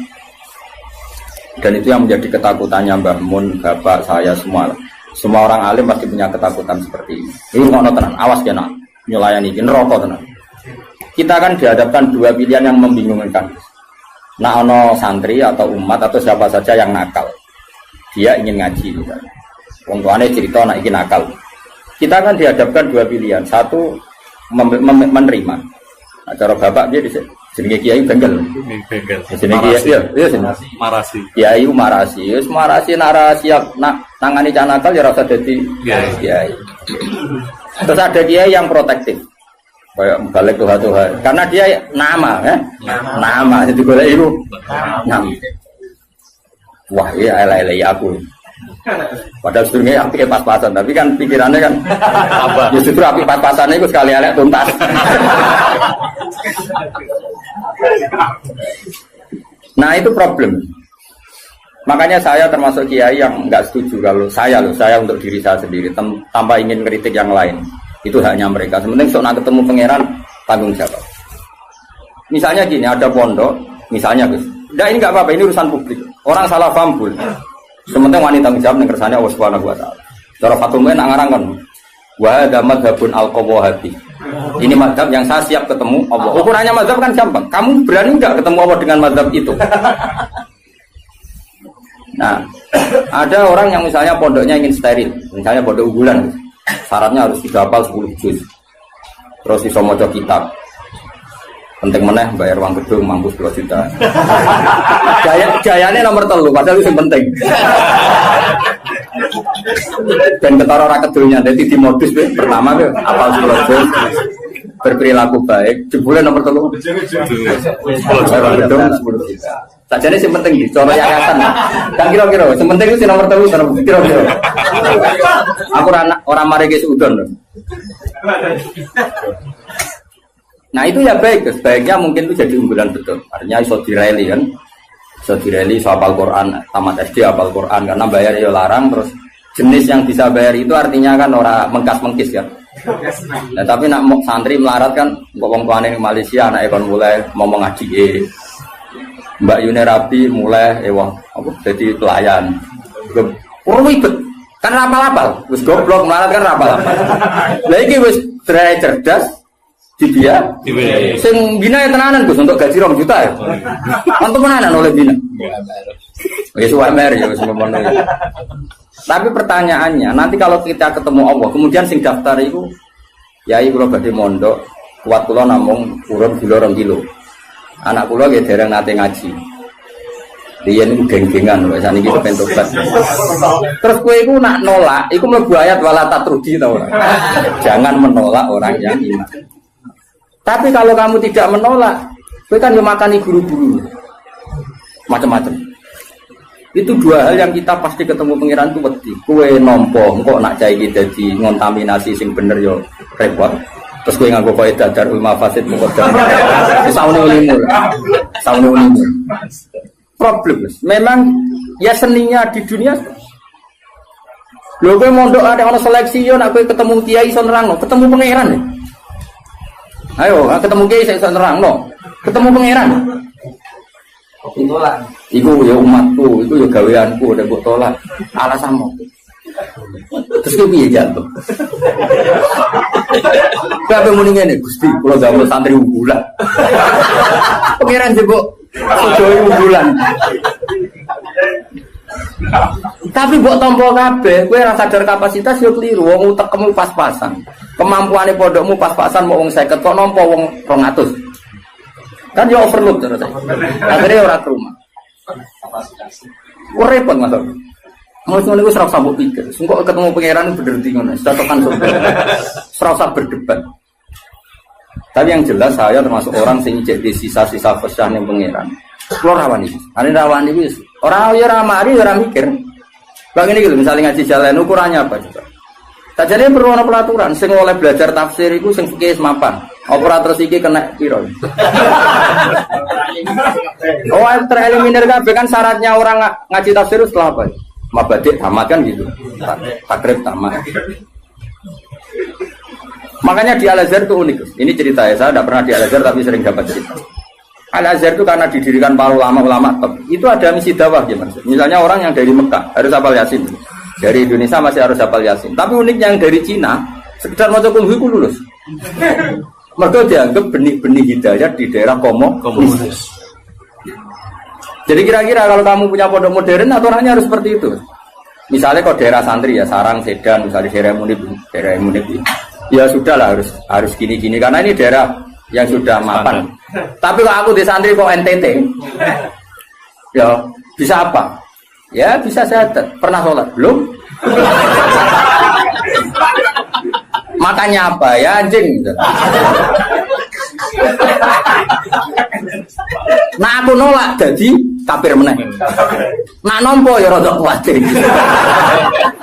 Dan itu yang menjadi ketakutannya Mbah Mun, bapak saya semua. Semua orang alim pasti punya ketakutan seperti ini. Ini ngono tenan, awas kena nyulayani iki neraka tenan. Kita kan dihadapkan dua pilihan yang membingungkan. Nah ono santri atau umat atau siapa saja yang nakal. Dia ingin ngaji misalnya. Wong tuane cerita anak iki nakal. Kita kan dihadapkan dua pilihan. Satu menerima. Nah, cara bapak dia jenenge kiai bengkel. Bengkel. Jenenge kiai iya marasi. Kiai marasi. Wis marasi nak siap nak nangani cah nakal ya ora usah dadi kiai. Terus ada kiai yang protektif. Kayak balik Tuhan. Karena dia nama ya. Nama jadi golek iku. Nama. Wah, iya elek-elek aku. Padahal sebenarnya api pas-pasan, tapi kan pikirannya kan apa? Justru api pas-pasannya itu sekali elek tuntas. Nah itu problem. Makanya saya termasuk kiai yang nggak setuju kalau saya untuk diri saya sendiri tanpa ingin kritik yang lain. Itu haknya mereka. Sementing sok nak ketemu pangeran tanggung jawab. Misalnya gini, ada pondok, misalnya Gus. Enggak, ini enggak apa-apa, ini urusan publik. Orang salah paham pun. Sementing wanita tanggung jawab ning kersane Allah Subhanahu wa taala. Cara Fatul Mu'in nak ngarang kan. Wa hadza madzhabun al-qawahati. Ini mazhab yang saya siap ketemu Allah. Ukurannya mazhab kan gampang. Kamu berani enggak ketemu Allah dengan mazhab itu? Nah, ada orang yang misalnya pondoknya ingin steril, misalnya pondok unggulan. Syaratnya harus dihafal 10 juz. Terus iso maca kitab. Penting meneh bayar uang gedung mampus 10 juta. Gayane nomor 3 padahal itu yang penting. Dan ketara ora kedulnya dadi di modus pertama hafal 10 juz. Berperilaku baik, jebule nomor 3. Bayar gedung 10 juta. Sajane sing penting di cara yayasan. Kan kira-kira sing penting itu nomor 3 kira-kira. Aku orang mari ke Sudan. Nah itu ya baik, sebaiknya mungkin itu jadi unggulan betul. Artinya iso direli kan, iso direli iso hafal Quran, tamat SD hafal Quran karena bayar ya larang. Terus jenis yang bisa bayar itu artinya kan orang mengkas-mengkis kan. Nah tapi nak santri melarat kan, wong tuane ning Malaysia anak kon mulai mau ngaji. Mbak Yuni Rabi mulai apa jadi pelayan. Ribet. Kan rapal-rapal, wis goblok melarat kan rapal-rapal. Lah iki wis cerdas di dia. Sing bina tenanan Gus untuk gaji 2 juta ya. Untuk tenanan oleh bina. Wis UMR ya wis ngono. Tapi pertanyaannya, nanti kalau kita ketemu Allah, kemudian sing daftar itu yai kula badhe mondok, kuat kula namung urun gula 2 kilo. Anak kula nggih dereng nate ngaji. Riyen iku geng-gengan lho sakniki kepen tobat. Terus kowe iku nak nolak, iku mlebu ayat wala tatrudi ta ora? Jangan menolak orang yang iman. Tapi kalau kamu tidak menolak, kowe kan yo makani guru-guru. Macam-macam. Itu 2 hal yang kita pasti ketemu pangeran ku wedi. Kowe nampa engko nak cah iki dadi ngontaminasi sing bener yo repot. Terus kowe nganggo kaidah darul mafasid muqaddam. Saune ulimu. Problem. Memang ya seninya di dunia. Lho kowe mondok ada ono seleksi yo nak kowe ketemu kiai iso nerangno, ketemu pangeran. Ayo, ketemu kiai iso nerangno. Ketemu pangeran. Tolak. Iku ya umatku, iku ya gaweanku, nek mbok tolak. Alasanmu. Terus kowe piye jatuh? Kabeh muni ngene, Gusti, kula gawe santri unggulan. Pangeran jebok Sojoy unggulan. Tapi buat tompo kabeh, kowe ora sadar kapasitas yo keliru. Wong utekmu pas-pasan. Kemampuane pondokmu pas-pasan mau wong 50 kok nampa wong 200. Kan yo overload terus. Akhirnya ora ke rumah. Wah repot Mas. Mau ngono iku ora usah mbok pikir. Engko ketemu pangeran bener di ngono. Cocokan surga. Ora usah berdebat. Tapi yang jelas saya termasuk orang sing jadi sisa-sisa pesan yang pangeran. Kulo rawani. Ane rawani wis. Ora yo ora mari ora mikir. Bang ini gitu, misalnya ngaji jalan ukurannya apa coba? Sajane perlu ana pelaturan sing oleh belajar tafsir iku sing fikih mapan. Operator iki kena piro? Oh, tereliminir kabeh kan syaratnya orang ngaji tafsir setelah apa? Mabadi tamat kan gitu. Takrib tamat. Makanya di Al-Azhar itu unik. Ini cerita ya, saya tidak pernah di Al-Azhar tapi sering dapat cerita. Al-Azhar itu karena didirikan para ulama-ulama top. Itu ada misi dakwah gimana? Misalnya orang yang dari Mekah harus hafal Yasin. Dari Indonesia masih harus hafal Yasin. Tapi uniknya yang dari Cina sekedar maca kulhu ku lulus. Mereka dianggap benih-benih hidayah di daerah komunis. Jadi kira-kira kalau kamu punya pondok modern aturannya harus seperti itu. Misalnya kalau daerah santri ya Sarang, Sedan, misalnya daerah Munib. Ya sudahlah harus gini-gini karena ini daerah yang sudah mapan. Tapi kalau aku di santri kok NTT, ya bisa apa? Ya bisa syahadat. Pernah sholat? Belum? Makannya apa? Ya anjing. Nah aku nolak jadi kafir meneh. Nak nompo ya rada kuwatir.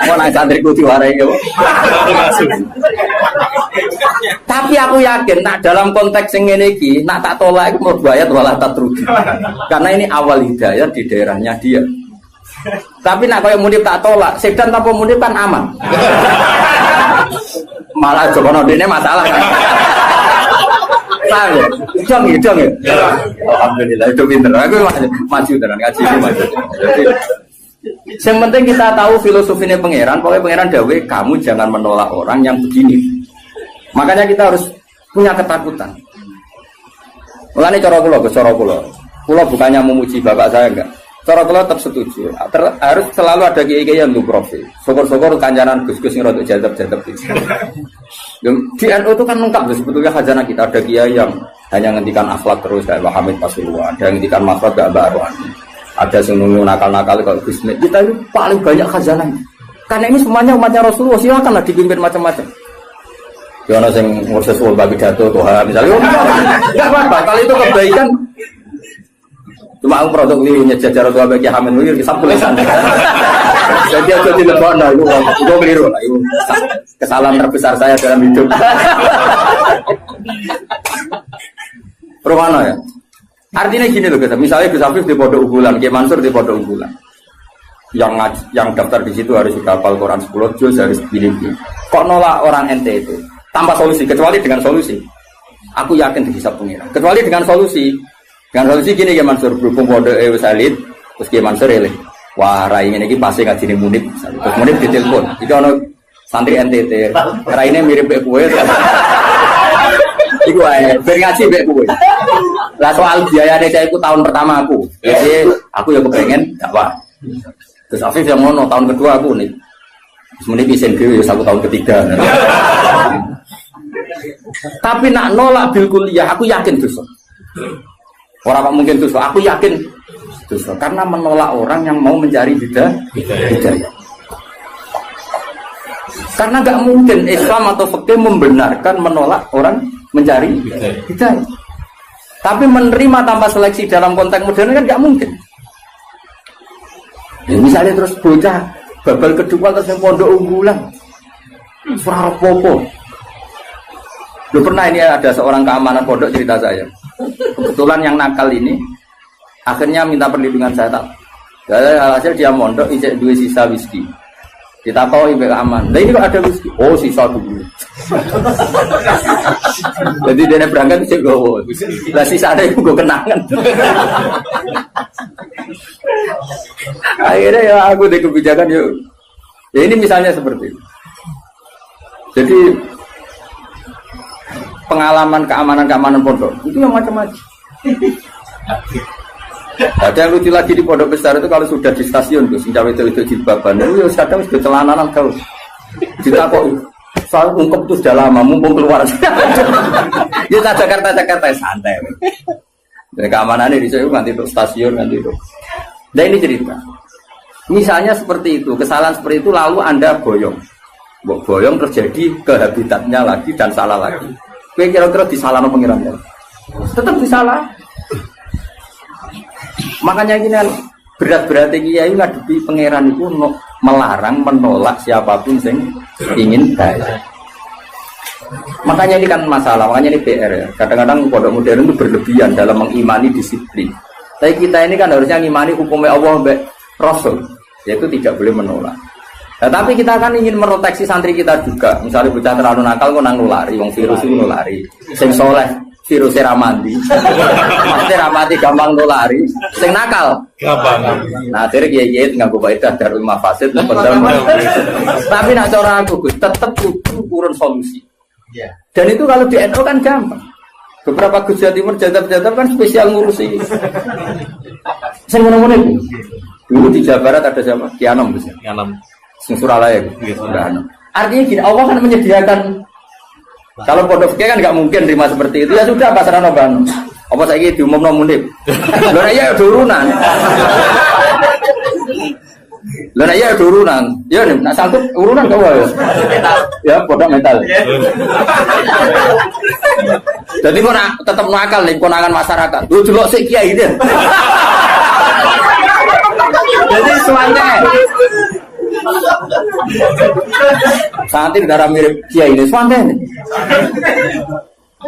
Mau nang santriku diwarai yo. Tapi aku yakin nak dalam konteks yang ini iki, nak tak tolak iku mlebu ayat wala tatrudu. Karena ini awal hidayah di daerahnya dia. Tapi nak koyo Munib tak tolak, Sedan tanpa Munib kan aman. Malah jokono dene masalah kan. Tahu, dong ya. Alhamdulillah itu pinter. Aku maju tenan ngaji maju. Yang penting kita tahu filosofinya pangeran. Pokoknya pangeran dawe kamu jangan menolak orang yang begini. Makanya kita harus punya ketakutan. Mulane cara kula, kula bukannya memuji bapak saya enggak. Cara kula tetap setuju. Harus selalu ada kiai-kiai yang untuk profil. Syukur-syukur kancanan Gus-gus yang rodok jadab-jadab itu. Di NU itu kan lengkap sebetulnya khazanah kita. Ada kiai yang hanya ngendikan akhlak terus kayak Pak Hamid Pasuruan, ada yang ngendikan makhluk gak baruan. Ada yang nunggu nakal-nakal kalau Gusmi. Kita itu paling banyak khazanah. Karena ini semuanya umatnya Rasulullah, silakanlah dipimpin macam-macam. Ya ono sing ngurus wong pidato Tuhan misalnya. Enggak apa-apa, kalau itu kebaikan. Cuma aku produk lirunya jajar tua bagi Hamid Mulir kisah tulisan. Jadi aku tidak pernah itu keliru lah. Itu kesalahan terbesar saya dalam hidup. Permana ya? Artinya gini loh kita. Misalnya Gus Afif di pondok unggulan, Kiai Mansur di pondok unggulan. Yang daftar di situ harus hafal Quran 10 juz harus begini. Kok nolak orang NT itu? Tanpa solusi, kecuali dengan solusi. Aku yakin bisa pengira. Kecuali dengan solusi. Dengan solusi gini Kiai Mansur berhubung pondok wis elit, terus Kiai Mansur eleh. Wah, rai ini pasti ngajine Munib. Terus Munib ditelepon. Iki ono santri NTT. Raine mirip kayak kowe. Iku ae, ben ngaji mbek kowe. Lah soal biayane saya iku tahun pertama aku. Jadi aku ya kepengen dakwah. Terus Afif yang ngono tahun kedua aku nih. Terus Munib isin dhewe ya 1 tahun ketiga. Tapi nak nolak bil kuliah aku yakin dosa. Orang kok mungkin dosa, aku yakin dosa karena menolak orang yang mau mencari hidayah. Karena nggak mungkin Islam atau fikih membenarkan menolak orang mencari hidayah. Tapi menerima tanpa seleksi dalam konteks modern kan nggak mungkin. Ya, misalnya terus bocah babal kedua terus yang pondok unggulan, suara popo. Lu pernah ini ada seorang keamanan pondok cerita saya. Kebetulan yang nakal ini akhirnya minta perlindungan saya tak. Hasil dia mondok ijek 2 sisa whisky. Ditakoi mbek aman. Lah ini kok ada whisky? Oh, sisa dulu. Jadi dia berangkat sih gowo. Lah sisa ada iku go kenangan. Akhirnya ya aku deh kebijakan yuk. Ya ini misalnya seperti itu. Jadi pengalaman keamanan pondok itu yang macam-macam. Ada yang lucu lagi di Pondok Besar itu kalau sudah di stasiun tuh, sing cawe itu jilbaban, itu kadang sudah celananan kau. Ditakok soal ungkep itu sudah lama, mumpung keluar. Ya Jakarta santai. Dan keamanannya di sana nanti untuk stasiun nanti itu. Dan ini cerita. Misalnya seperti itu, kesalahan seperti itu lalu Anda boyong. Boyong terjadi ke habitatnya lagi dan salah lagi. Kira-kira disalahno pengirannya. Tetap disalah. Makanya gini kan berat-beratnya kiai ngadepi pangeran itu melarang menolak siapapun yang ingin baik. Makanya ini kan masalah, makanya ini PR ya. Kadang-kadang pondok modern itu berlebihan dalam mengimani disiplin. Tapi kita ini kan harusnya mengimani hukumnya Allah mbak Rasul, yaitu tidak boleh menolak. Nah, tapi kita kan ingin meroteksi santri kita juga. Misalnya bocah terlalu nakal kok nang nulari, wong virus itu nulari. Sing soleh virus ramandi. Pasti ramandi gampang nulari. Sing nakal gampang. Nah, akhirnya kiai tinggal bawa itu ada rumah fasid. Tapi nak cara aku tetap butuh urun solusi. Dan itu kalau di NU kan gampang. Beberapa Gus Jawa Timur jadab-jadab kan spesial ngurusi. Saya mana-mana itu. Dulu di Jawa Barat ada siapa? Kianom. Kianom. Sing Suralaya. Artinya gini, Allah kan menyediakan. Kalau pondok fikih kan nggak mungkin terima seperti itu. Ya sudah pasrah noban. Apa saya ini diumum munib. Loh iya turunan. Loh iya turunan. Ya nih, nak sanggup urunan kau ya. Ya pondok mental. Jadi kau tetap nakal nih konangan masyarakat. Lu jelok sih kiai ini. Jadi semuanya. Santri darah mirip kiai ini semuanya.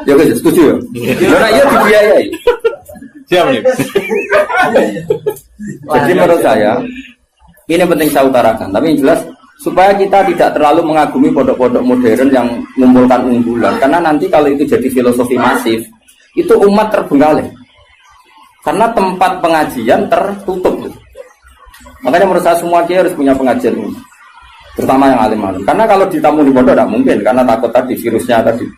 Ya guys, setuju ya. Karena iya dibiayai. Siap nih. Jadi menurut saya ini penting saya utarakan. Tapi yang jelas supaya kita tidak terlalu mengagumi pondok-pondok modern yang mengumpulkan unggulan. Karena nanti kalau itu jadi filosofi masif, itu umat terbengkalai. Karena tempat pengajian tertutup. Makanya menurut saya semua kiai harus punya pengajian umum, terutama yang alim-alim. Karena kalau ditamu di pondok tidak mungkin, karena takut tadi virusnya tadi.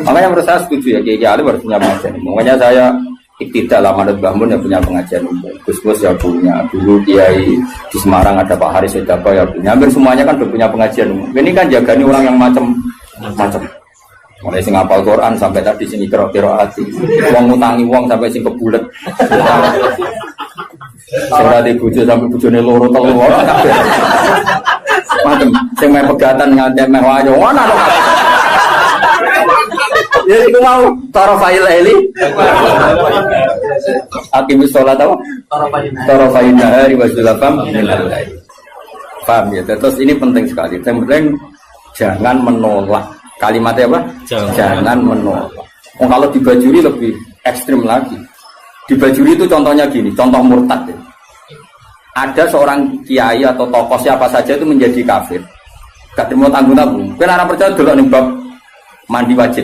Makanya menurut saya setuju ya kiai alim harus punya pengajian umum. Makanya saya tidak lama ada Mbah Mun yang punya pengajian umum, Gus ya punya. Dulu kiai di Semarang ada Pak Haris Sedapa ya punya. Hampir semuanya kan punya pengajian umum. Ini kan jagani orang yang macam-macam. Mulai sing hafal Quran sampai tadi sini kira-kira hati. Uang ngutangi uang sampai sing kebulet. Saya di bujo sampai bujone loro telu ora kabeh. Macam sing meh pegatan nganti meh wayo ana lho. Ya iku mau tarafail eli. Aqimis shalat apa? Tarafail nahari wa zulafam minal lail. Paham ya? Terus ini penting sekali. Yang penting jangan menolak. Kalimatnya apa? Jangan menolak. Kalau dibajuri lebih ekstrim lagi. Di Bajuri itu contohnya gini, contoh murtad ya. Ada seorang kiai atau tokoh siapa saja itu menjadi kafir. Gak terima tanggung-tanggung. Kenapa percaya dulu nih bab mandi wajib?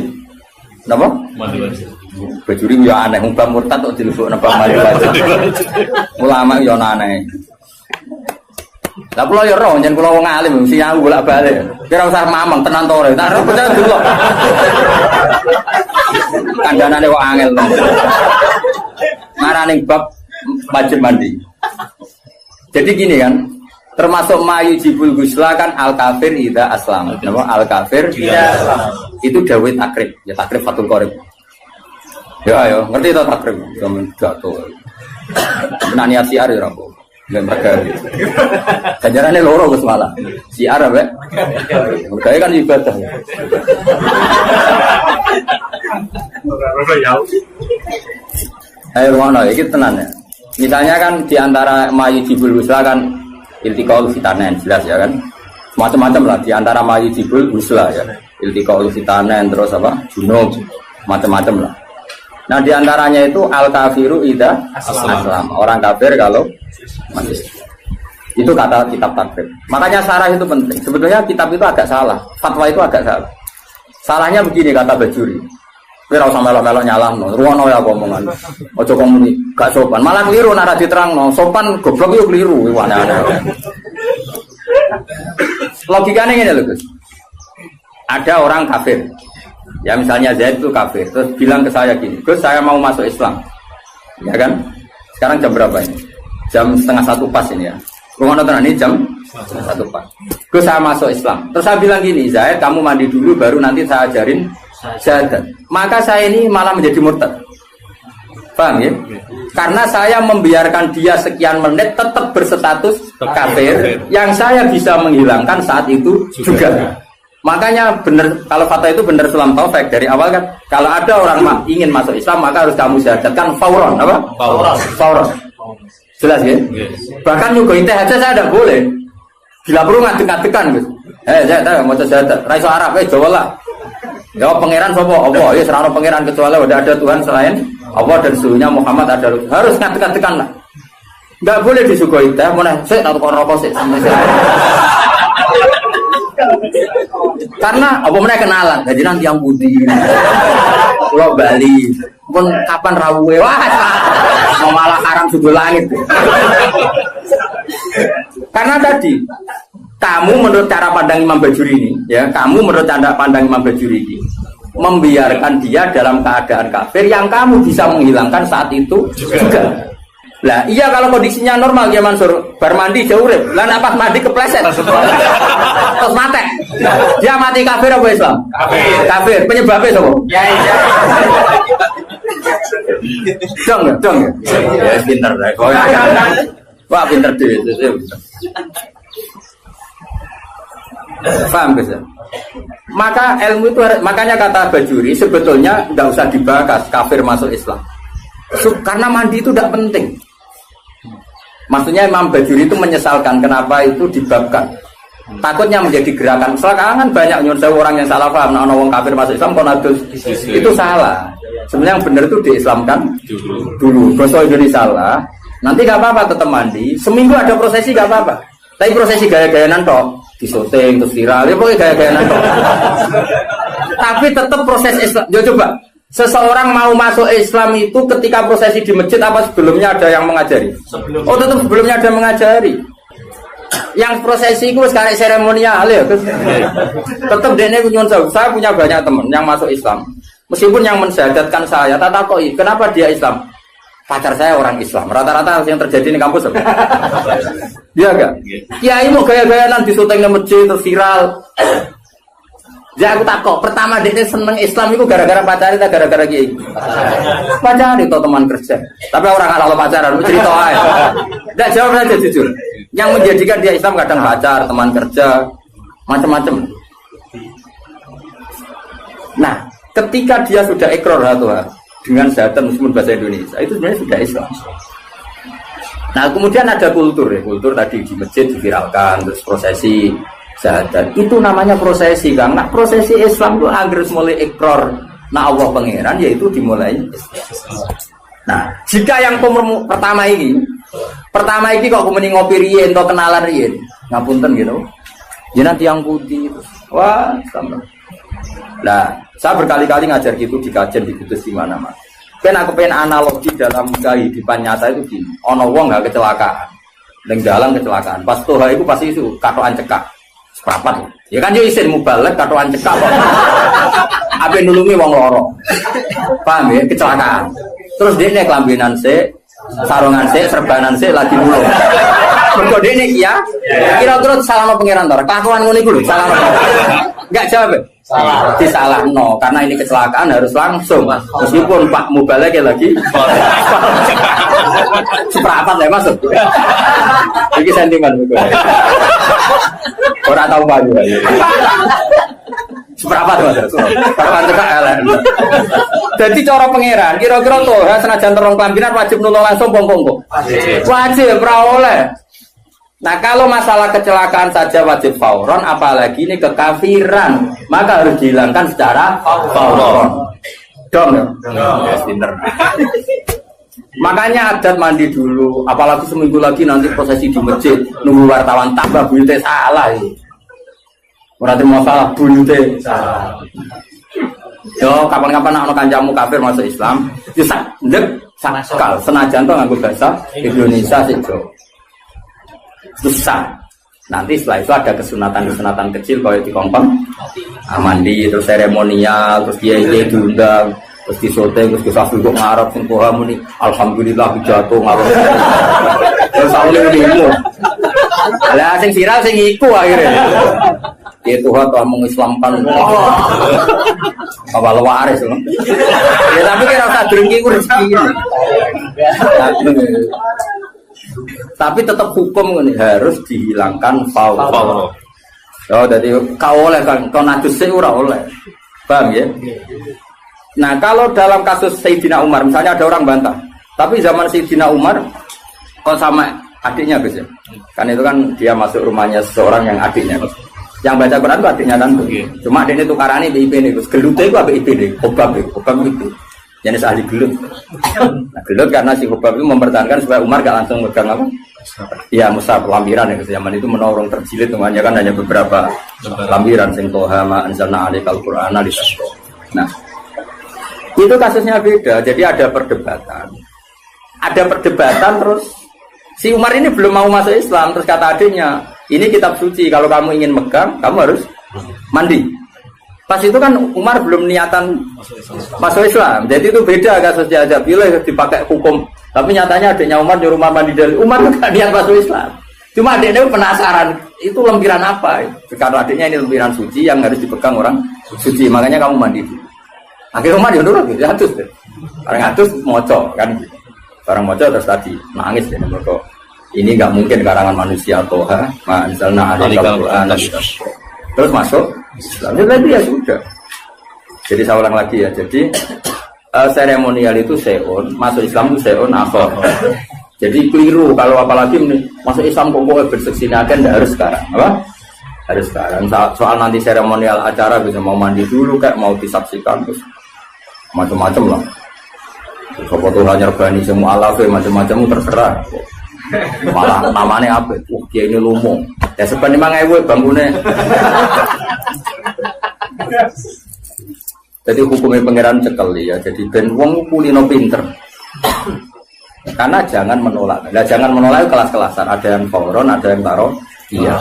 Kenapa? Mandi wajib. Bajuri ya aneh, bab murtad kok dilebok bab mandi wajib. Ulama ya aneh. Lah kula ya roh, yen kula wong alim mesti aku bolak-balik. Kira usah mamang tenan to ora. Tak percaya dulu. Kandhanane kok angel. Marane bab wajib mandi. Jadi gini kan, termasuk mayu jibul gusla kan al kafir idza aslam. Napa al kafir idza aslam. Itu dawuh takrib, ya takrib Fathul Qorib. Ya ayo, ngerti to takrib? Zaman jatuh. Nani siar ya rambo. Nggak mereka. Ganjarannya loro Gus malah. Siar apa? Kayak kan ibadah. Ayo mana iki tenan ya. Misalnya kan diantara mayu jibul husla kan iltiqaul fitanen jelas ya kan. Macam-macam lah diantara mayu jibul husla ya. Iltiqaul fitanen terus apa? Junub macam-macam lah. Nah diantaranya itu al kafiru idza aslam. Orang kafir kalau masih. Itu kata kitab takrib. Makanya syarah itu penting. Sebetulnya kitab itu agak salah. Fatwa itu agak salah. Salahnya begini kata Bajuri. Kowe ora usah melok-melok nyalahno. Ruwono ya omongan. Aja komuni gak sopan. Malah keliru nek diterangno. Sopan goblok yo keliru aneh-aneh. Logikanya ngene lho, Gus. Ada orang kafir. Ya misalnya Zaid itu kafir. Terus bilang ke saya gini, "Gus, saya mau masuk Islam." Ya kan? Sekarang jam berapa ini? Jam setengah 1 pas ini ya. Rumah nonton ini jam 1 pas. Gue saya masuk Islam. Terus saya bilang gini, Zaid kamu mandi dulu baru nanti saya ajarin syahadat. Maka saya ini malah menjadi murtad. Paham ya? Karena saya membiarkan dia sekian menit tetap berstatus kafir, yang saya bisa menghilangkan saat itu juga. Makanya benar, kalau fatwa itu benar Sulam Taufik dari awal kan, kalau ada orang ingin masuk Islam maka harus kamu syahadatkan fauron, apa? Fauron. Jelas ya? Bahkan nyuguhin teh aja saya tidak boleh. Bila perlu ngadek-ngadekan gitu. Saya tahu mau syahadat, raiso Arab, Jawa lah. Ya pangeran sapa? Allah, ya serano pangeran kecuali udah ada Tuhan selain Allah dan suhunya Muhammad ada harus ngadek-ngadekan lah. Enggak boleh disuguhi teh, mau sik tak tukar rokok sik sampai karena apa mereka kenalan, jadi nanti yang budi, Pulau Bali, pun kapan rawuhe, wah, mau malah haram sudul langit. Karena tadi, kamu menurut cara pandang Imam Bajuri ini, ya, kamu menurut cara pandang Imam Bajuri ini, membiarkan dia dalam keadaan kafir yang kamu bisa menghilangkan saat itu juga. Lah iya kalau kondisinya normal ya Mansur, bar mandi jauh urip. Lah nek pas mandi kepleset. Terus mati. Dia mati kafir apa Islam? Kafir. Kafir. Penyebabnya sapa? Ya iya. Dong. Ya pinter lah. Wah pinter dhewe. Paham bisa? Maka ilmu itu makanya kata Bajuri sebetulnya enggak usah dibahas kafir masuk Islam. Karena mandi itu tidak penting. Maksudnya Imam Bajuri itu menyesalkan kenapa itu dibabkan. Takutnya menjadi gerakan. Sekarang banyak orang yang salah paham. Nah, orang kafir masuk Islam konadus itu salah. Sebenarnya yang benar itu diislamkan dulu. Bahasa Indonesia salah. Nanti gak apa-apa tetap mandi. Seminggu ada prosesi gak apa-apa. Tapi prosesi gaya-gayanan toh disyuting terus viral. Ya pokoknya gaya-gayanan toh. Tapi tetap proses Islam. Coba. Seseorang mau masuk Islam itu ketika prosesi di masjid apa sebelumnya ada yang mengajari? Oh tetap sebelumnya ada yang mengajari. Yang prosesi itu sekarang seremonial ya. Tetap dene kunjungan saya punya banyak teman yang masuk Islam. Meskipun yang mensyahadatkan saya, tak takoi kenapa dia Islam? Pacar saya orang Islam. Rata-rata yang terjadi di kampus apa? Iya enggak? Kiai mau gaya-gayaan di syuting di masjid terus viral. Ya aku takut, pertama dia seneng Islam itu gara-gara pacaran atau gara-gara kiai? Pacaran itu teman kerja. Tapi orang kalau pacaran, cerita aja. Tidak jawab saja jujur. Yang menjadikan dia Islam kadang pacar, teman kerja, macam-macam. Nah, ketika dia sudah ikrar dengan syahadat meskipun bahasa Indonesia, itu sebenarnya sudah Islam. Nah, kemudian ada kultur ya, kultur tadi di masjid diviralkan, terus prosesi. Syahadat itu namanya prosesi Kang. Nah prosesi Islam itu agar mulai ikrar nah Allah pangeran yaitu dimulai. Nah jika yang pertama ini kok kemudian ngopi riyen atau kenalan riyen ngapunten gitu ya nanti yang putih wah sama. Nah saya berkali-kali ngajar gitu di kajian di Kudus di mana-mana. Kan aku pengen analogi dalam kehidupan nyata itu gini. Ono wong gak kecelakaan, ning dalam kecelakaan. Pas toha itu pasti itu katokan cekak. Seprapat. Ya kan yo isin mubalek katokan cekak. Ape nulungi wong loro. Paham ya kecelakaan. Terus dekne kelambinan sik, sarungan sik, serbanan sik lagi nulung. Mergo dekne iki ya. Kira-kira salahno pangeran to. Kelakuan ngono iku lho, salahno. Enggak jawab. Salah. Disalahno karena ini kecelakaan harus langsung. Meskipun Pak mubalek lagi. Seprapat ya masuk. Iki sentimen betul. Orang tahu baju aja. Seberapa tuh? Seberapa cekak elek. Jadi cara pangeran, kira-kira tuh senajan terong kelambinan wajib nulung langsung pongkong. Wajib, ora oleh. Nah kalau masalah kecelakaan saja wajib fauron, apalagi ini kekafiran, maka harus dihilangkan secara fauron. Dong ya? Ya, pinter. Makanya adat mandi dulu, apalagi seminggu lagi nanti prosesi di masjid, nunggu wartawan tambah buyute salah ini. Berarti mau salah buyute salah. Yo kapan-kapan anak kancamu kafir masuk Islam, bisa ndek sakal senajan to nganggo bahasa Indonesia sih Jo. Susah. Nanti setelah itu ada kesunatan kecil kalau di kongkong, mandi terus seremonial, terus dia diundang. Terus disote terus kesafil kok ngarep sing poha muni alhamdulillah jatuh ngarep. Terus saule niku. Lah sing viral sing iku akhirnya. Ya Tuhan telah mengislamkan awal waris loh. Ya tapi kira usah drengki ku rezeki. Tapi tetap hukum ini harus dihilangkan faul. Oh, jadi kau oleh kan kau najis ora oleh. Paham ya? Nah, kalau dalam kasus Sayyidina Umar misalnya ada orang bantah, tapi zaman Sayyidina Umar kok sama adiknya Gus ya? Kan itu kan dia masuk rumahnya seseorang yang adiknya. Yang baca Quran itu adiknya kan. Cuma adiknya tukarannya BIP nih Gus. Gelute itu BIP nih, Hobab itu. Jenis ahli gelut. Nah, gelut karena si Hobab itu mempertahankan supaya Umar gak langsung megang apa? Iya, mushaf lampiran ya zaman itu menorong terjilid namanya kan hanya beberapa lampiran sing toha ma anzalna alaikal qur'ana lisasra. Nah, itu kasusnya beda. Jadi ada perdebatan. Terus si Umar ini belum mau masuk Islam terus kata adiknya, "Ini kitab suci, kalau kamu ingin megang, kamu harus mandi." Pas itu kan Umar belum niatan masuk Islam. Jadi itu beda kasusnya aja. Bila dipakai hukum. Tapi nyatanya adiknya Umar nyuruh Umar mandi dari Umar juga niat masuk Islam. Cuma adiknya penasaran, itu lempiran apa? Karena adiknya ini lempiran suci yang harus dipegang orang suci. Makanya kamu mandi dulu. Akhirnya Umar nurut gitu, atus deh. Orang atus moco kan gitu. Orang moco terus tadi nangis deh. Ini nggak mungkin karangan manusia toha. Misalnya ada terus masuk Islam. Jadi ya sudah. Jadi saya ulang lagi ya. Jadi seremonial itu seon, masuk Islam itu seon akhir. Jadi keliru kalau apalagi masuk Islam kok berseksinakan tidak harus sekarang, apa? Harus sekarang. Soal nanti seremonial acara bisa mau mandi dulu kayak mau disaksikan terus macam-macam lah. Sopo Tuhan nyerbani semua alafe macam-macam terserah. Malah namanya apa? Dia ini lumung. Ya sebenarnya memang ewe bangunnya. Jadi hukumnya pangeran cekel ya. Jadi ben wong kulino pinter. Karena jangan menolak. Nah, jangan menolak kelas-kelasan. Ada yang fauron, ada yang taruh. Iya.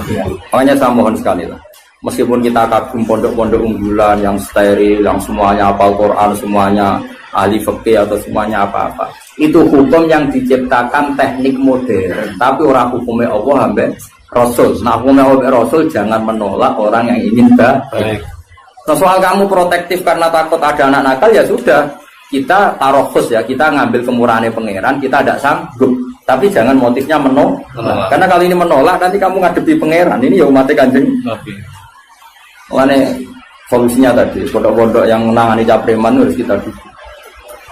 Makanya saya mohon sekali lah. Meskipun kita kagum pondok-pondok unggulan yang steril, yang semuanya hafal Quran, semuanya ahli fikih atau semuanya apa-apa. Itu hukum yang diciptakan teknik modern. Tapi orang hukumnya Allah sampai Rasul. Nah hukumnya Allah Rasul jangan menolak orang yang ingin baik. Nah, soal kamu protektif karena takut ada anak nakal ya sudah. Kita taruh khusus ya, kita ngambil kemurahannya pangeran, kita tidak sanggup. Tapi jangan motifnya menolak. Karena kalau ini menolak nanti kamu ngadepi pangeran. Ini ya umatnya Kanjeng. Makanya solusinya tadi, pondok-pondok yang menangani capreman harus kita dukung.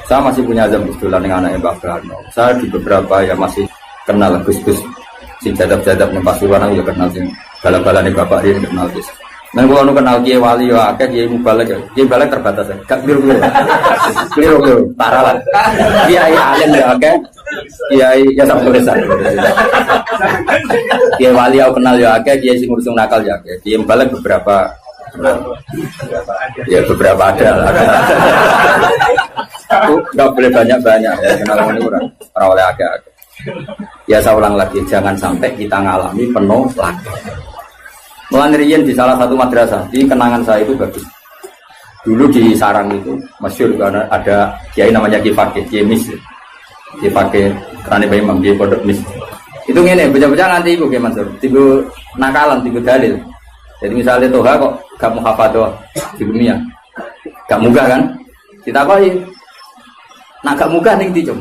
Saya masih punya azam kebetulan dengan anaknya Mbak Karno. Saya di beberapa ya masih kenal Gus-Gus. Si jadab-jadab nih Pasuruan aku ya kenal sih. Bala-bala nih Bapak dia kenal Gus. Dan kalau nu kenal Kiai Wali ya akeh Kiai Mubalek ya. Kiai Mubalek terbatas ya. Gak biru-biru. Biru-biru, parah lah. Kiai alim ya akeh. Kiai ya sampai tulisan. Kiai Wali aku kenal ya akeh, Kiai sing ngurus nakal ya akeh. Kiai Mubalek beberapa kenal. Ya beberapa ada lah. Itu nggak boleh banyak-banyak ya kenal ini orang oleh akeh-akeh. Ya saya ulang lagi, jangan sampai kita ngalami penuh lagi. Melanirian di salah satu madrasah, di kenangan saya itu bagus. Dulu di Sarang itu, masyhur karena ada kiai namanya Kiai Mis. Kiai Kerane Bayi Imam, Kiai Pondok Mis. Itu ngene, bocah-bocah nanti iku Kiai Mansur, tigo nakalan, tigo dalil. Jadi misalnya toha kok gak mau hafadzah di dunia, gak munggah kan? Kita apa ya? Nah gak munggah ning ndi, Cung?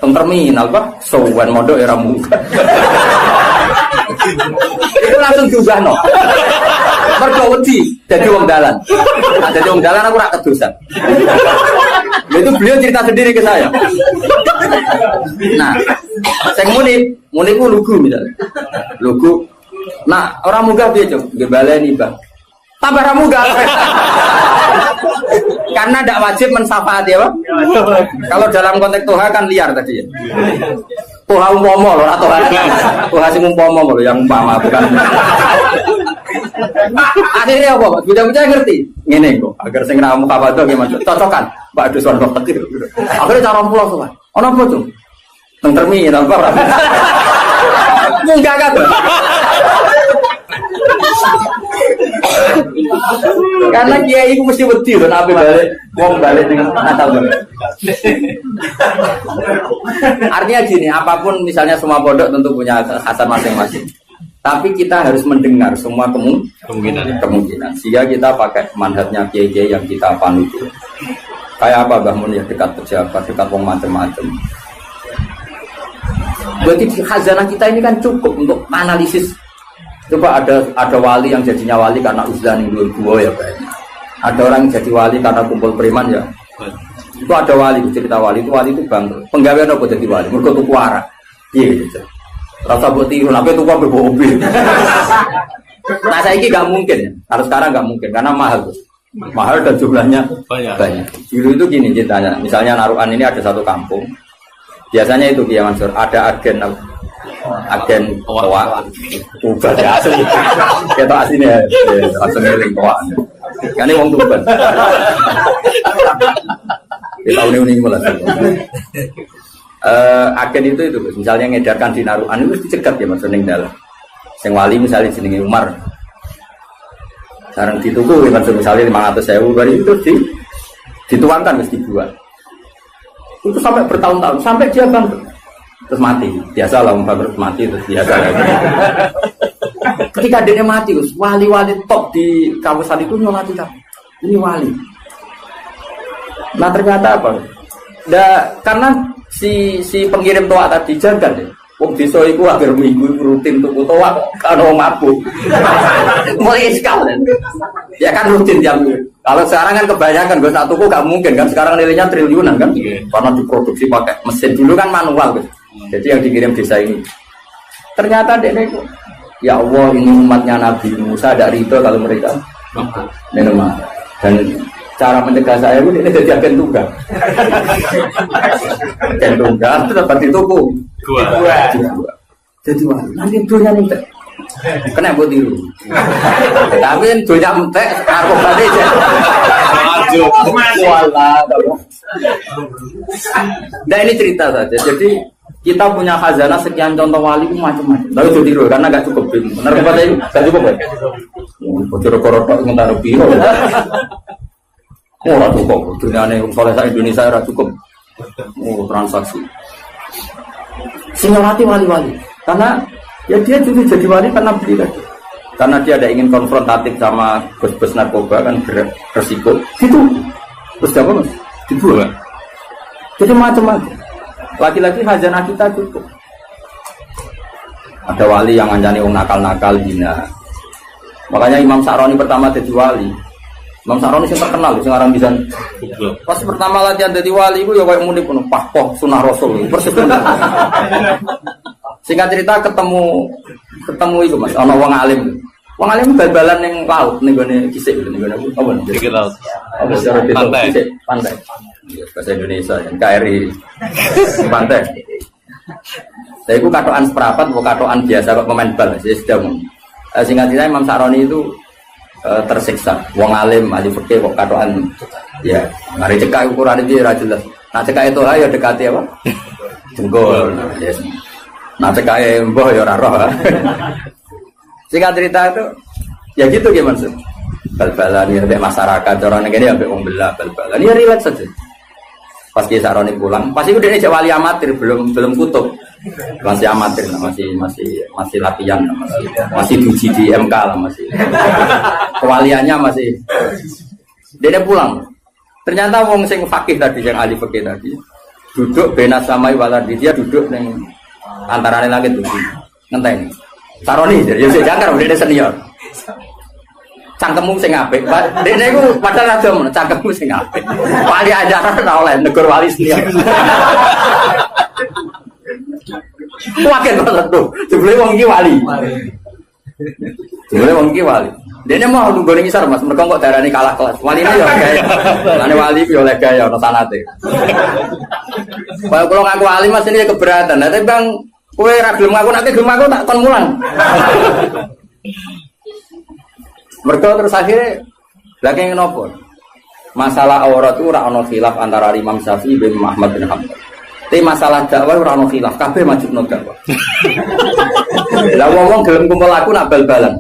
Teng terminal Pak, sowan mondok era munggah. Itu langsung diubah no. Mergo wedi dadi wong dalan. Nah, dadi wong dalan aku ora kedosan. Itu beliau cerita sendiri ke saya. Nah, sing muni ku lugu misalnya. Lugu. Nah, orang munggah piye, Cung? Nggih baleni, Bang. Tambah ra munggah. Karena tidak wajib mensafaati ya, Pak. Kalau dalam konteks toha kan liar tadi ya. Toha umpama loh, atau toha sing umpama loh, yang umpama bukan. Akhirnya apa, Pak? Bocah-bocah ngerti. Ngene kok, agar sing ra mukabado gimana? Cocokan, Pak Dusun kok tekir. Akhirnya cara pulang tuh, Pak. Ono apa, Cung? Teng terminal, Pak. Munggah kan. Karena kiai itu mesti wedi lho nek balik wong balik dengan Natal. Artinya gini, apapun misalnya semua pondok tentu punya khasan masing-masing. Tapi kita harus mendengar semua kemungkinan. Sehingga kita pakai manhajnya kiai-kiai yang kita panut. Kayak apa Mbah Mun ya, dekat pejabat, dekat wong macam-macam. Berarti khazanah kita ini kan cukup untuk analisis. Coba ada wali yang jadinya wali karena uzlah ning gua ya banyak. Ada orang yang jadi wali karena kumpul preman ya. Itu ada wali, cerita wali itu bangkrut. Penggawean apa jadi wali? Mergo tuku arak. Piye gitu. Rasa buat tiru, tapi itu kok berbohong. Nah saya ini gak mungkin, harus sekarang gak mungkin karena mahal, mahal dan jumlahnya banyak. Dulu itu gini ceritanya, misalnya Narukan ini ada satu kampung, biasanya itu Kiai Mansur ada agen toa, ubah ya asli, kita aslinya, aslinya toa, kan ini wong Tuban. Kita unik mulai. Agen itu misalnya ngedarkan di Narukan itu dicegat ya maksudnya dalam yang wali misalnya jenenge Umar sekarang dituku misalnya 500.000 baru itu dituangkan mesti dibuat itu sampai bertahun-tahun sampai dia bangkrut terus mati biasa lah bangkrut mati terus biasa ketika dia mati wali-wali top di kawasan itu nyolati ini wali. Nah ternyata apa? Karena si pengirim toa tadi jaga deh. Wong desa iku agar minggu rutin tuku toa karo mabuk. Mulai sekali. Ya kan rutin jam. Kalau sekarang kan kebanyakan gue tak tuku gak mungkin kan sekarang nilainya triliunan kan. Karena diproduksi pakai mesin dulu kan manual gitu. Jadi yang dikirim desa ini. Ternyata dek ya Allah ini umatnya Nabi Musa ada ridho kalau mereka minum. Dan cara mencegah saya pun ini jadi agen tunggal. Agen tunggal itu dapat dituku. Dua. Jadi wah, nanti dunia entek. Kena buat tiru. Tapi dunia entek, aku balik aja. Walah. Nah ini cerita saja. Jadi kita punya khazanah sekian contoh wali itu macam-macam. Lalu itu tiru karena nggak cukup. Benar kata ini nggak cukup ya. Bocor korot ntar biro. Ora cukup, dunia ini soleh Indonesia ora cukup. Transaksi. Singolati wali-wali, karena ya dia juga jadi wali karena beli lagi. Karena dia ada ingin konfrontatif sama bos-bos narkoba kan beresiko. Gitu. Terus apa mas? Dibuang. Jadi macam-macam. Laki-laki khazanah kita cukup. Ada wali yang ngancani orang nakal-nakal bina. Makanya Imam Sa'roni pertama jadi wali. Imam Sa'roni yang terkenal, sekarang bisa. Pas pertama latihan jadi wali, itu ya kayak muni penuh pahpoh sunnah Rasul. Persis. Singkat cerita ketemu itu mas, ono wong alim. Wong alim bal-balan yang laut, nih gue kisik, nih gue apa nih? Kisik laut. Apa secara kisik pantai. Bahasa Indonesia, KRI pantai. Saya itu katoan seperapat, bukan katoan biasa pemain bal. Saya sudah mau. Singkat cerita Imam Sa'roni itu tersiksa. Wong alim, ahli fikih kok katoan ya, mari cekak ukuran itu ora jelas. Nah cekak itu ya dekati apa? Jengkol. Yes. Nah cekak mbah ya ora roh. Singkat cerita itu ya gitu ya maksud. Bal-balan ya masyarakat orang ngene ya mbek wong belah bal-balan. Ya rileks saja. Pas Kiai Sa'roni pulang, pasti udah ini wali amatir, belum kutub, masih amatir, masih latihan, masih diuji di MK lah, masih kewaliannya masih. Dia pulang, ternyata wong sing fakih tadi, yang ahli fakih tadi, duduk benas samai walardi, dia duduk neng antara langit bumi, ngenteni. Sa'roni, jadi saya jangkar, dia senior. Cangkemmu sing apik. Dekne iku padahal rada men cangkemmu sing apik. Wali ajaran ora oleh negur wali senior. Waken banget tuh. Jebule wong iki wali. Jebule wong iki wali. Dekne mau nunggu ning isar Mas, mergo kok darani kalah kelas. Waline yo gaya. Lane wali yo oleh gaya ono sanate. Kalau ngaku wali Mas ini keberatan. Tapi Bang kowe ra gelem ngaku nek gelem aku tak kon mulang. Mereka terus akhirnya lagi ngenopo masalah aurat itu ora ono khilaf antara Imam Syafi'i bin Ahmad bin Hanbal. Tapi masalah dakwah ora ono khilaf, kabeh wajib dakwah. Lah wong gelem kumpul aku nak bal-balan.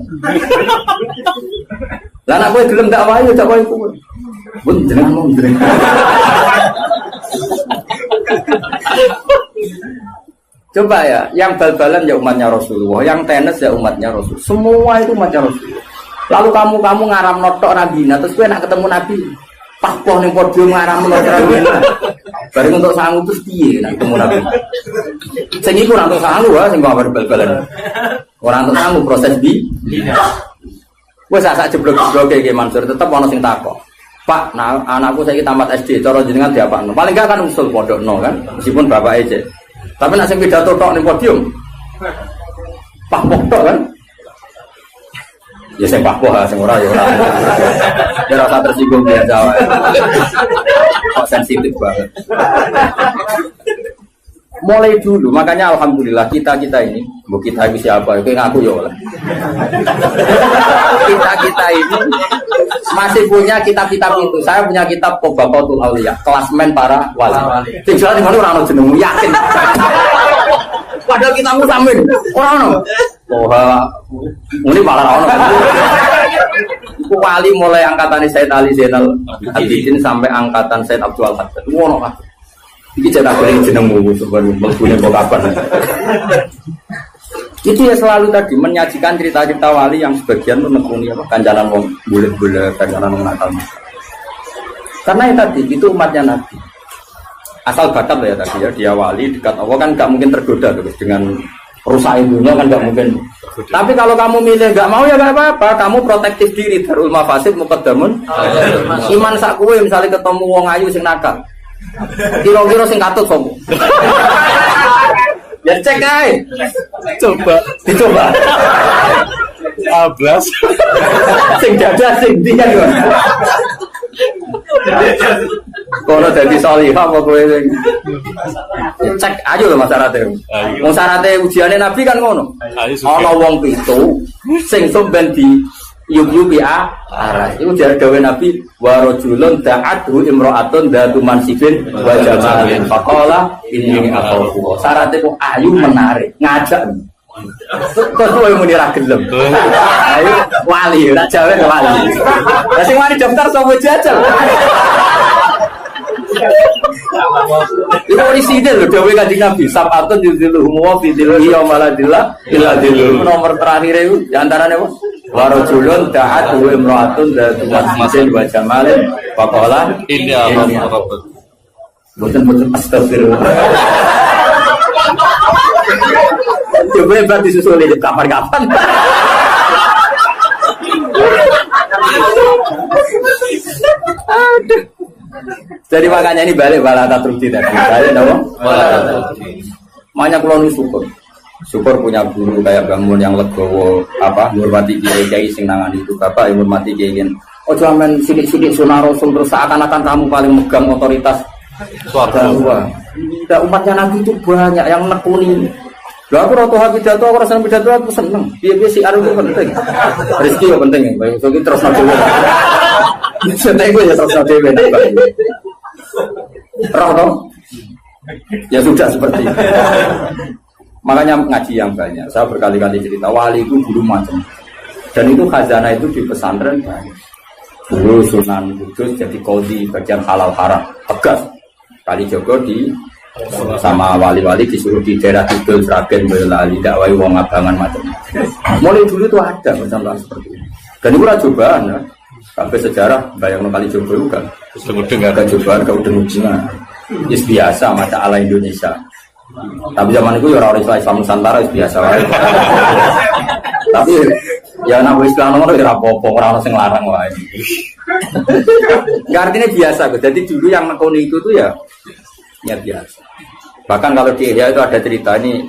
Lah nak kowe gelem tak wae tak wae kumpul. Pun jeneng mong jeneng. Coba ya, yang bal-balan ya umatnya Rasulullah, yang tenis ya umatnya Rasul. Semua itu umatnya Rasulullah. Lalu kamu ngaram notok Nabi, terus kowe nak ketemu Nabi, papoh ning podium ngaram notok Nabi. Bareng untuk sangu terus piye nak ketemu Nabi. Sing iku ora untuk sangu wae sing kabar bal-balan. Ora untuk sangu proses di. Wes sak jeblok-jebloke iki Mansur tetep ana sing takok. Pak, nah, anakku saiki tamat SD, cara jenengan diapakno? Paling enggak kan usul pondokno kan, meskipun bapake cek. Tapi nek sing pidato tok ning podium. Pak tok kan? Ya sing Pak sing ora ya ora. Ya ora tersinggung biasa wae. Kok sensitif banget. Mulai dulu, makanya alhamdulillah kita ini, bu kita ini siapa? Itu ngaku ya oleh. Kita ini masih punya kitab-kitab itu. Saya punya kitab Qobaqatul Auliya, klasmen para wali. Tinggal di mana orang jenengmu yakin. Padahal kita mutamin orang ini malah orang. Wali mulai angkatan Said Ali Zainal Abidin sampai angkatan Said Abdul Haddad. Wono kan. Iki cetak goreng jenengmu sebenarnya mlebu kok kapan. Itu ya selalu tadi menyajikan cerita-cerita wali yang sebagian menekuni apa kanjalan wong bulet-bulet, kanjalan wong nakal. Karena yang tadi itu umatnya Nabi. Asal bakat ya tadi ya, dia wali dekat Allah kan gak mungkin tergoda terus dengan rusak dunia kan gak mungkin. Tapi kalau kamu milih gak mau ya gak apa-apa, kamu protektif diri darul mafasid muqaddamun. Iman sak kowe misalnya ketemu wong ayu sing nakal. Kira-kira sing katut sopo. Ya cek ae. Coba, dicoba. Ablas. Sing dadah sing ndi kan. Kono dadi salihah apa kowe sing. Cek aja lho masyarakat. Wong syaraté ujiane Nabi kan ngono. Ana wong pitu sing somben di yubi arah. Itu dari dawe Nabi wa rajulun da'athu imra'atun datu mansibin wa jamalin faqala inni aqulu. Syaratnya kok ayu menarik, ngajak. Kok kowe muni ra gelem. Ayo wali, ra jawe wali. Lah sing wani daftar sapa jajal. Itu orisinil lho dawe Kanjeng Nabi sabatun yuziluhum wa fi dzillihi yaumaladillah illa dzilluh. Nomor terakhir itu di antaranya apa? Wa rajulun da'athu imra'atun dzatu mansibin wa jamalin faqala inni a'udzu. Boten astagfirullah. Coba berarti susul di kapan-kapan. Aduh. Jadi makanya ini balik balata trukti tadi. Balik dong. Makanya kalau syukur. Syukur punya guru kayak bangun yang legowo apa hormati kiai sing nangani itu bapak yang hormati kiai. Oh jangan sidik-sidik sunah rasul terus seakan-akan kamu paling megang otoritas suara. Tidak umatnya Nabi itu banyak yang nekuni. Lah aku roto pidato aku rasa pidato aku seneng. Piye-piye si aru itu penting. Rezeki yo penting. Bae iki terus nabi. Seneng gue ya terus nabi. Roh dong. Ya sudah seperti itu. Makanya ngaji yang banyak. Saya berkali-kali cerita wali itu guru macam. Dan itu khazanah itu di pesantren banyak. Dulu Sunan Kudus jadi qadhi bagian halal haram tegas. Kali Jogo di sama wali-wali disuruh di daerah Kidul, Sragen, Boyolali, dakwai wong abangan macam-macam. Mulai dulu itu ada macam seperti ini. Dan itu cobaan ya. Sampai sejarah bayang kali Jogo itu kan. Udeng agak cobaan, udeng ujian. Itu biasa mata ala Indonesia. Tapi zaman itu ya orang Islam Nusantara itu biasa. Tapi ya nabi Islam nomor ya apa-apa orang sing larang wae. Enggak artinya biasa kok. Jadi dulu yang nekoni itu tuh ya biasa. Bahkan kalau di Ihya itu ada cerita ini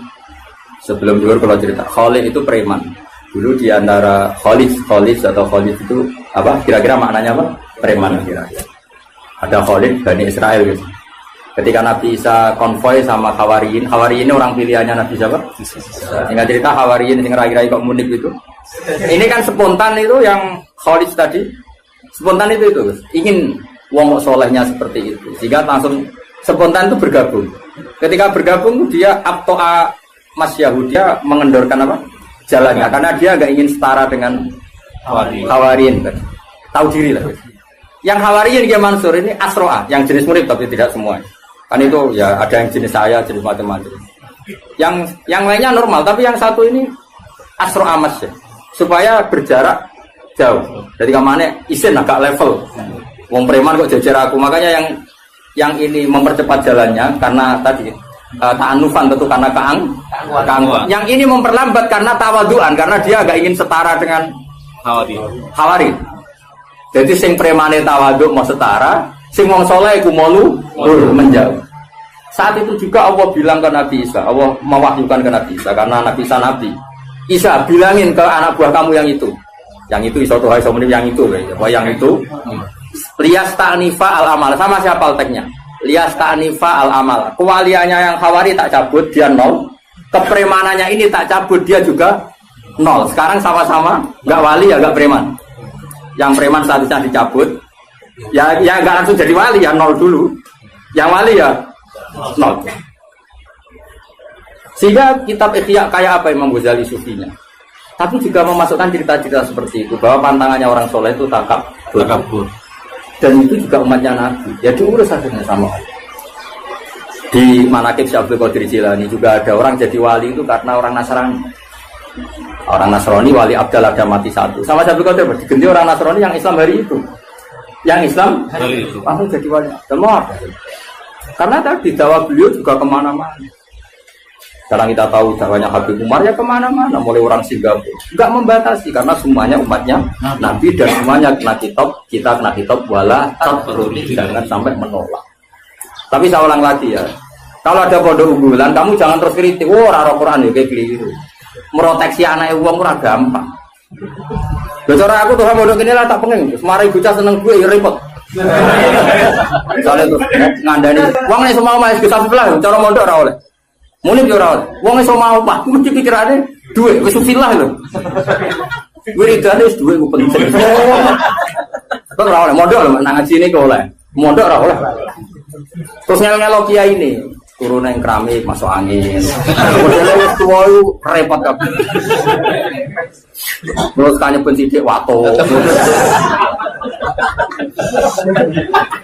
sebelum dulu kalau cerita Khalid itu preman. Dulu di antara Khalid atau Khalid itu apa? Kira-kira maknanya apa? Preman kira-kira. Ada Khalid Bani Israel gitu. Ketika Nabi Isa konvoy sama Hawariyin ini orang pilihannya Nabi siapa? Sehingga cerita Hawariyin yang rai-rai kok Munib itu. Ini kan spontan itu yang Khalid tadi. Spontan itu ingin wong solehnya seperti itu. Sehingga langsung spontan itu bergabung. Ketika bergabung dia abto'a Mas Yahudi mengendorkan apa? Jalannya karena dia nggak ingin setara dengan Hawariyin. Tahu diri lah. Yang Hawariyin dia Mansur ini Asroa, yang jenis murid tapi tidak semua. Kan itu ya ada yang jenis saya, jenis macam-macam. Yang lainnya normal, tapi yang satu ini Asroa Mas ya. Supaya berjarak jauh. Jadi kemana isin agak level. Wong preman kok jajar aku. Makanya yang ini mempercepat jalannya karena tadi ta'anufan tentu karena keangkuhan. Yang ini memperlambat karena tawaduan karena dia agak ingin setara dengan Hawari. Jadi sing premane tawaduk mau setara, sing wong saleh iku malu menjauh. Saat itu juga Allah bilang ke Nabi Isa, Allah mewahyukan ke Nabi Isa karena Nabi Isa nabi. Isa bilangin ke anak buah kamu yang itu. Yang itu iso tuh iso muni yang itu yang itu. Liyas ta'nifa al-amal. Sama siapa alteknya? Liyas ta'nifa al-amal. Kewaliannya yang Hawari tak cabut dia 0. Kepremanannya ini tak cabut dia juga 0. Sekarang sama-sama enggak wali ya enggak preman. Yang preman statusnya dicabut. Ya enggak langsung jadi wali ya 0 dulu. Yang wali ya 0. Sehingga kitab Ihya kayak apa Imam Ghazali sufinya. Tapi juga memasukkan cerita-cerita seperti itu bahwa pantangannya orang soleh itu takabur. Dan itu juga umatnya Nabi. Ya diurus akhirnya sama Allah. Di Manaqib Syekh Abdul Qadir Jilani juga ada orang jadi wali itu karena orang Nasrani. Orang Nasrani wali Abdal ada mati satu. Sama Syekh Abdul Qadir diganti orang Nasrani yang Islam hari itu. Yang Islam hari itu langsung jadi wali. Semua. Karena tadi dakwah beliau juga kemana-mana. Sekarang kita tahu dakwahnya Habib Umar ya kemana-mana, mulai orang Singapura. Enggak membatasi karena semuanya umatnya Nabi dan semuanya kena kitab, kita kena kitab wala tatrudi, jangan sampai menolak. Tapi saya ulang lagi ya, kalau ada pondok unggulan, kamu jangan terus kritik. Oh, raro Quran ya kayak keliru. Meroteksi anak uang ora gampang. Bicara aku tuh pondok ini lah tak pengen. Semari bocah seneng gue ya repot. Soalnya tuh ngandani, uang nih semua mas bisa sebelah, cara mondok ora oleh. Muni yo ora. Wong iso mau Pak, mesti pikirane duwe wis usilah lho. Wiridane wis duwe ku penting. Kok ora oleh mondok lho nang ngaji ini kok oleh. Mondok ora oleh. Terus ngel-ngelo kiai ini, turun nang keramik masuk angin. Modele wis tuwa repot kabeh. Terus kanya pensidik wato.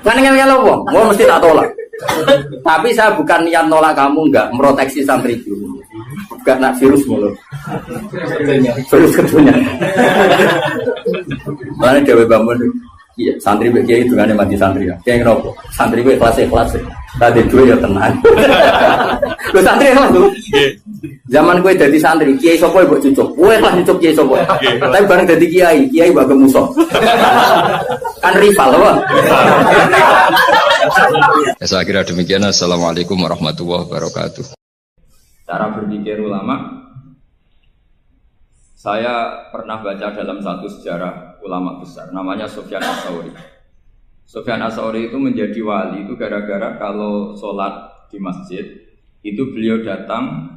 Kan ngel-ngelo wong, wong mesti tak tolak. Tapi saya bukan niat nolak kamu, enggak meroteksi santri dulu. Bukan nak virus mulu. Virus kedunya. Mana Dewi Bambun? Iya, santri begitu itu kan mati santri ya. Kayak ngerokok. Santri gue kelas. Tadi dua ya tenang. Lu santri kelas tuh. Zaman gue jadi santri, kiai sopo ibu cucuk. Gue kelas cucuk kiai sopo. Tapi bareng jadi kiai bagai musuh. Kan rival loh. Ya, saya kira demikian. Assalamualaikum warahmatullahi wabarakatuh. Cara berpikir ulama, saya pernah baca dalam satu sejarah ulama besar, namanya Sufyan Ats-Tsauri. Sufyan Ats-Tsauri itu menjadi wali itu gara-gara kalau sholat di masjid itu beliau datang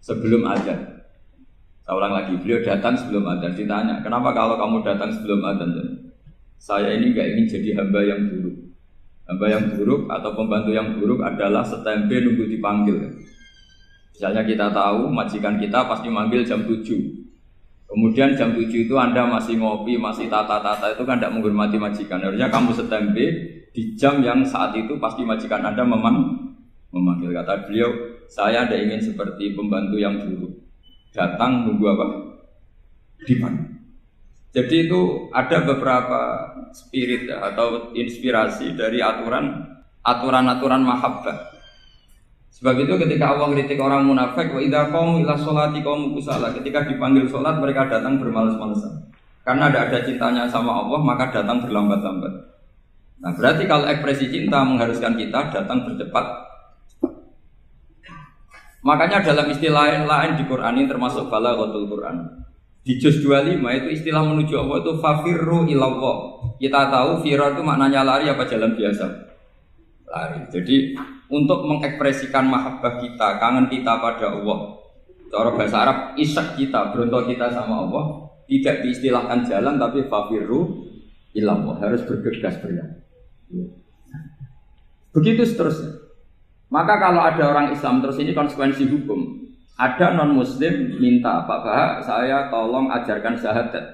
sebelum adzan. Saya ulang lagi, beliau datang sebelum adzan. Ditanya, kenapa kalau kamu datang sebelum adzan? Saya ini nggak ingin jadi hamba yang buruk. Hamba yang buruk atau pembantu yang buruk adalah setempe nunggu dipanggil. Misalnya kita tahu majikan kita pasti manggil jam 7. Kemudian jam 7 itu Anda masih ngopi, masih tata-tata, itu kan tidak menghormati majikan. Harusnya kamu setempe di jam yang saat itu pasti majikan Anda memanggil. Kata beliau, saya tidak ingin seperti pembantu yang buruk. Datang nunggu apa? Dipanggil. Jadi itu ada beberapa spirit atau inspirasi dari aturan-aturan mahabbah. Sebab itu ketika Allah kritik orang munafik, wa idza qamu ila sholati qamu kusala, ketika dipanggil sholat mereka datang bermalas-malasan. Karena ada cintanya sama Allah, maka datang berlambat-lambat. Nah, berarti kalau ekspresi cinta mengharuskan kita datang bercepat. Makanya dalam istilah lain di Quran ini termasuk balaghatul Quran. Di juz 25 itu istilah menuju Allah itu fafirru ilallah. Kita tahu firar itu maknanya lari apa jalan biasa. Lari. Jadi untuk mengekspresikan mahabbah kita, kangen kita pada Allah. Cara bahasa Arab, isyak kita, berontok kita sama Allah, tidak diistilahkan jalan tapi fafirru ilallah, harus bergegas berlari. Begitu seterusnya. Maka kalau ada orang Islam terus ini konsekuensi hukum. Ada non muslim minta, Pak Bahak, saya tolong ajarkan syahadat.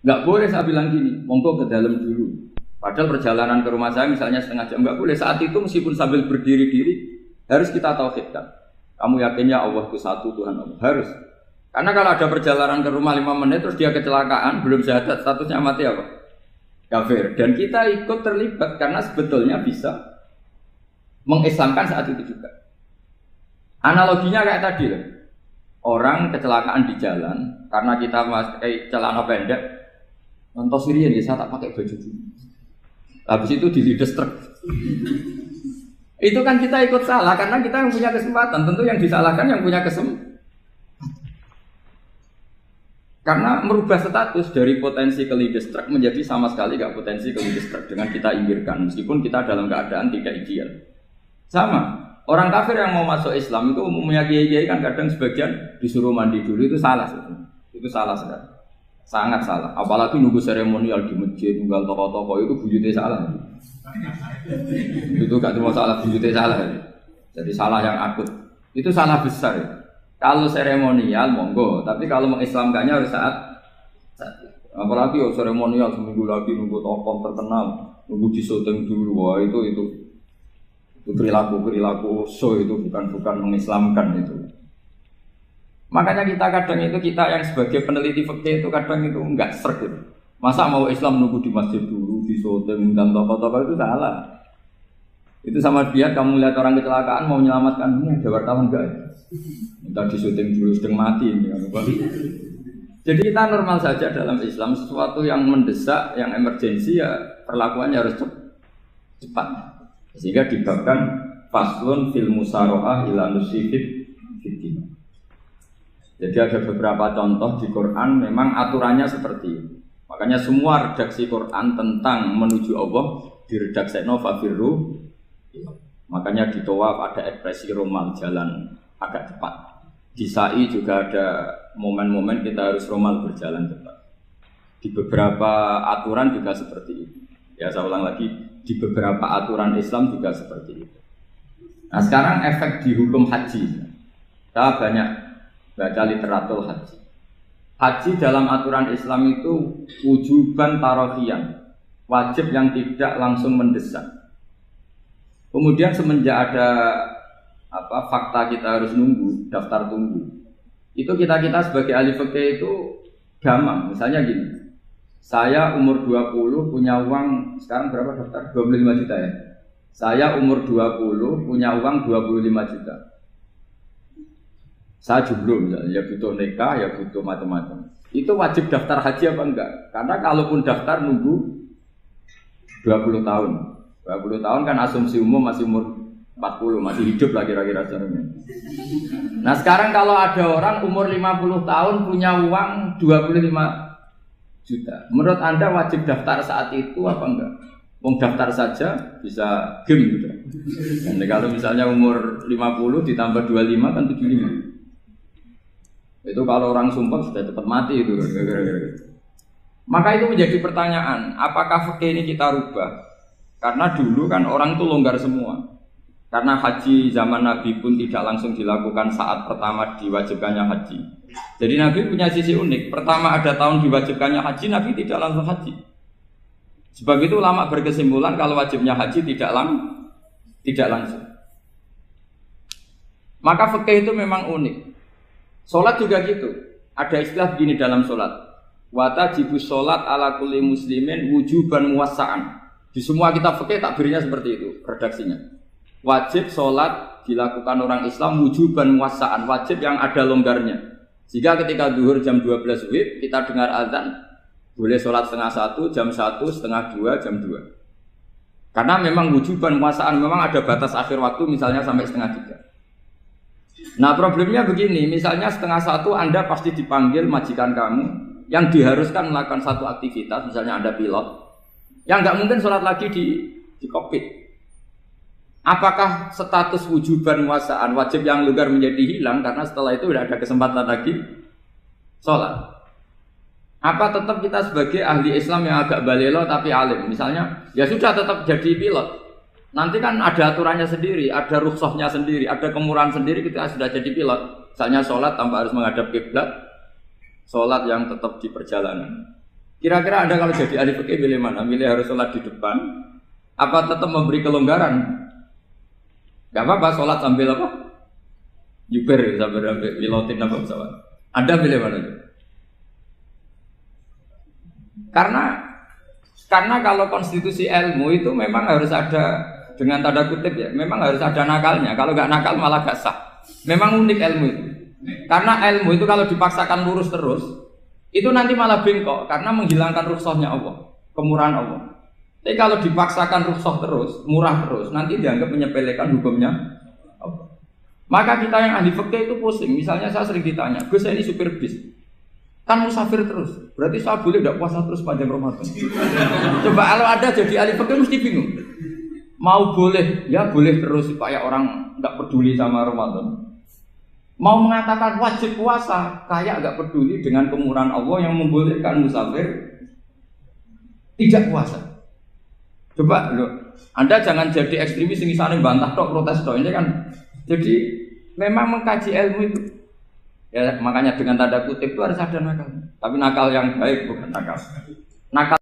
Nggak boleh saya bilang gini, monggo ke dalam dulu. Padahal perjalanan ke rumah saya misalnya setengah jam, nggak boleh. Saat itu meskipun sambil berdiri-diri harus kita tauhidkan. Kamu yakinnya Allah itu satu, Tuhan Allah, harus. Karena kalau ada perjalanan ke rumah 5 menit terus dia kecelakaan, belum syahadat, statusnya mati apa? Kafir. Dan kita ikut terlibat karena sebetulnya bisa mengislamkan saat itu juga. Analoginya kayak tadi loh. Orang kecelakaan di jalan karena kita pakai celana pendek, nonton Syria dia saya tak pakai baju dulu. Habis itu dilides truk. Itu kan kita ikut salah karena kita yang punya kesempatan. Tentu yang disalahkan yang punya kesempatan. Karena merubah status dari potensi kelides truk menjadi sama sekali gak potensi kelides truk dengan kita inggirkan meskipun kita dalam keadaan tidak ideal. Sama. Orang kafir yang mau masuk Islam itu umumnya kiai-kiai kan kadang sebagian disuruh mandi dulu itu salah sebenarnya. Itu salah sekali. Sangat salah. Apalagi nunggu seremonial di masjid, nunggal toko-toko itu bujutnya salah. Itu gak cuma salah, bujutnya salah. Jadi salah yang akut. Itu salah besar. Kalau seremonial monggo, tapi kalau mengislamkannya harus saat apalagi seremonial seminggu lagi nunggu tokoh terkenal, nunggu di syuting dulu. Wah itu perilaku so itu bukan mengislamkan itu. Makanya kita yang sebagai peneliti fikih itu kadang itu enggak serg gitu. Masa mau Islam nunggu di masjid dulu, di syuting dan tokoh-tokoh itu salah. Itu sama dia kamu lihat orang kecelakaan mau menyelamatkan ini ada wartawan enggak? Minta di syuting dulu sedang mati ini. Jadi kita normal saja dalam Islam sesuatu yang mendesak, yang emergensi ya perlakuannya harus cepat. Sehingga dibabkan faslun fil musaroah ila nusifid fiddin. Jadi ada beberapa contoh di Quran memang aturannya seperti itu. Makanya semua redaksi Quran tentang menuju Allah diredaksekno fafirru. Makanya di tawaf ada ekspresi romal jalan agak cepat. Di sa'i juga ada momen-momen kita harus romal berjalan cepat. Di beberapa aturan juga seperti itu. Ya saya ulang lagi, di beberapa aturan Islam juga seperti itu. Nah sekarang efek di hukum haji. Saya banyak baca literatur haji. Haji dalam aturan Islam itu wujuban tarofian, wajib yang tidak langsung mendesak. Kemudian semenjak ada fakta kita harus nunggu, daftar tunggu. Itu kita sebagai ahli fikih itu gampang. Misalnya gini. Saya umur 20 punya uang sekarang berapa daftar? 25 juta ya. Saya umur 20 punya uang 25 juta. Saya jomblo misalnya, ya butuh nikah, ya butuh macam-macam. Itu wajib daftar haji apa enggak? Karena kalaupun daftar nunggu 20 tahun. 20 tahun kan asumsi umum masih umur 40, masih hidup lah kira-kira caranya. Nah sekarang kalau ada orang umur 50 tahun punya uang 25 juta. Menurut Anda wajib daftar saat itu apa enggak? Wong daftar saja bisa game gitu. Dan kalau misalnya umur 50 ditambah 25 kan 75. Itu kalau orang sumpah sudah cepat mati itu. Maka itu menjadi pertanyaan, apakah fikih ini kita rubah? Karena dulu kan orang itu longgar semua. Karena haji zaman Nabi pun tidak langsung dilakukan saat pertama diwajibkannya haji. Jadi Nabi punya sisi unik. Pertama ada tahun diwajibkannya haji, Nabi tidak langsung haji. Sebab itu ulama berkesimpulan kalau wajibnya haji tidak langsung. Maka fikih itu memang unik. Sholat juga gitu. Ada istilah begini dalam sholat. Watajibus sholat ala kulli muslimin wujuban muwassa'an. Di semua kitab fikih takbirnya seperti itu redaksinya. Wajib sholat dilakukan orang Islam wujuban muwassa'an, wajib yang ada longgarnya. Jika ketika zuhur jam 12 WIB kita dengar azan, boleh sholat setengah 1, jam 1, setengah 2, jam 2. Karena memang wujuban muwassa'an, memang ada batas akhir waktu misalnya sampai setengah 3. Nah problemnya begini, misalnya setengah 1 Anda pasti dipanggil majikan kamu yang diharuskan melakukan satu aktivitas, misalnya Anda pilot, yang nggak mungkin sholat lagi di kokpit. Apakah status wujuban muwassa'an wajib yang longgar menjadi hilang karena setelah itu tidak ada kesempatan lagi sholat? Apa tetap kita sebagai ahli Islam yang agak balelo tapi alim, misalnya ya sudah tetap jadi pilot, Nanti kan ada aturannya sendiri, ada rukhsahnya sendiri, ada kemurahan sendiri kita sudah jadi pilot. Misalnya sholat tanpa harus menghadap kiblat, sholat yang tetap di perjalanan. Kira-kira Anda kalau jadi ahli fikih pilih mana? Milih harus sholat di depan, apa tetap memberi kelonggaran? Gak apa-apa sholat sambil apa? Yuber sambil pilotin apa pesawat. Anda pilih mana? Karena kalau konstitusi ilmu itu memang harus ada, dengan tanda kutip ya, memang harus ada nakalnya. Kalau nggak nakal malah gak sah. Memang unik ilmu itu. Karena ilmu itu kalau dipaksakan lurus terus, itu nanti malah bengkok karena menghilangkan rukhsahnya Allah, kemurahan Allah. Tapi kalau dipaksakan rukhsah terus, murah terus, nanti dianggap menyepelekan hukumnya Allah. Maka kita yang ahli fikih itu pusing. Misalnya saya sering ditanya, Gus ini supir bis, kan musafir terus, berarti saya boleh tidak puasa terus pada Ramadan? Coba kalau ada jadi ahli fikih mesti bingung. Mau boleh, ya boleh terus supaya orang nggak peduli sama Ramadan. Mau mengatakan wajib puasa, kayak nggak peduli dengan kemurahan Allah yang membolehkan musafir tidak puasa. Coba loh, Anda jangan jadi ekstremis yang misalnya bantah tok, protes tok, ini kan. Jadi memang mengkaji ilmu itu, ya makanya dengan tanda kutip itu harus ada nakal. Tapi nakal yang baik bukan nakal. Nakal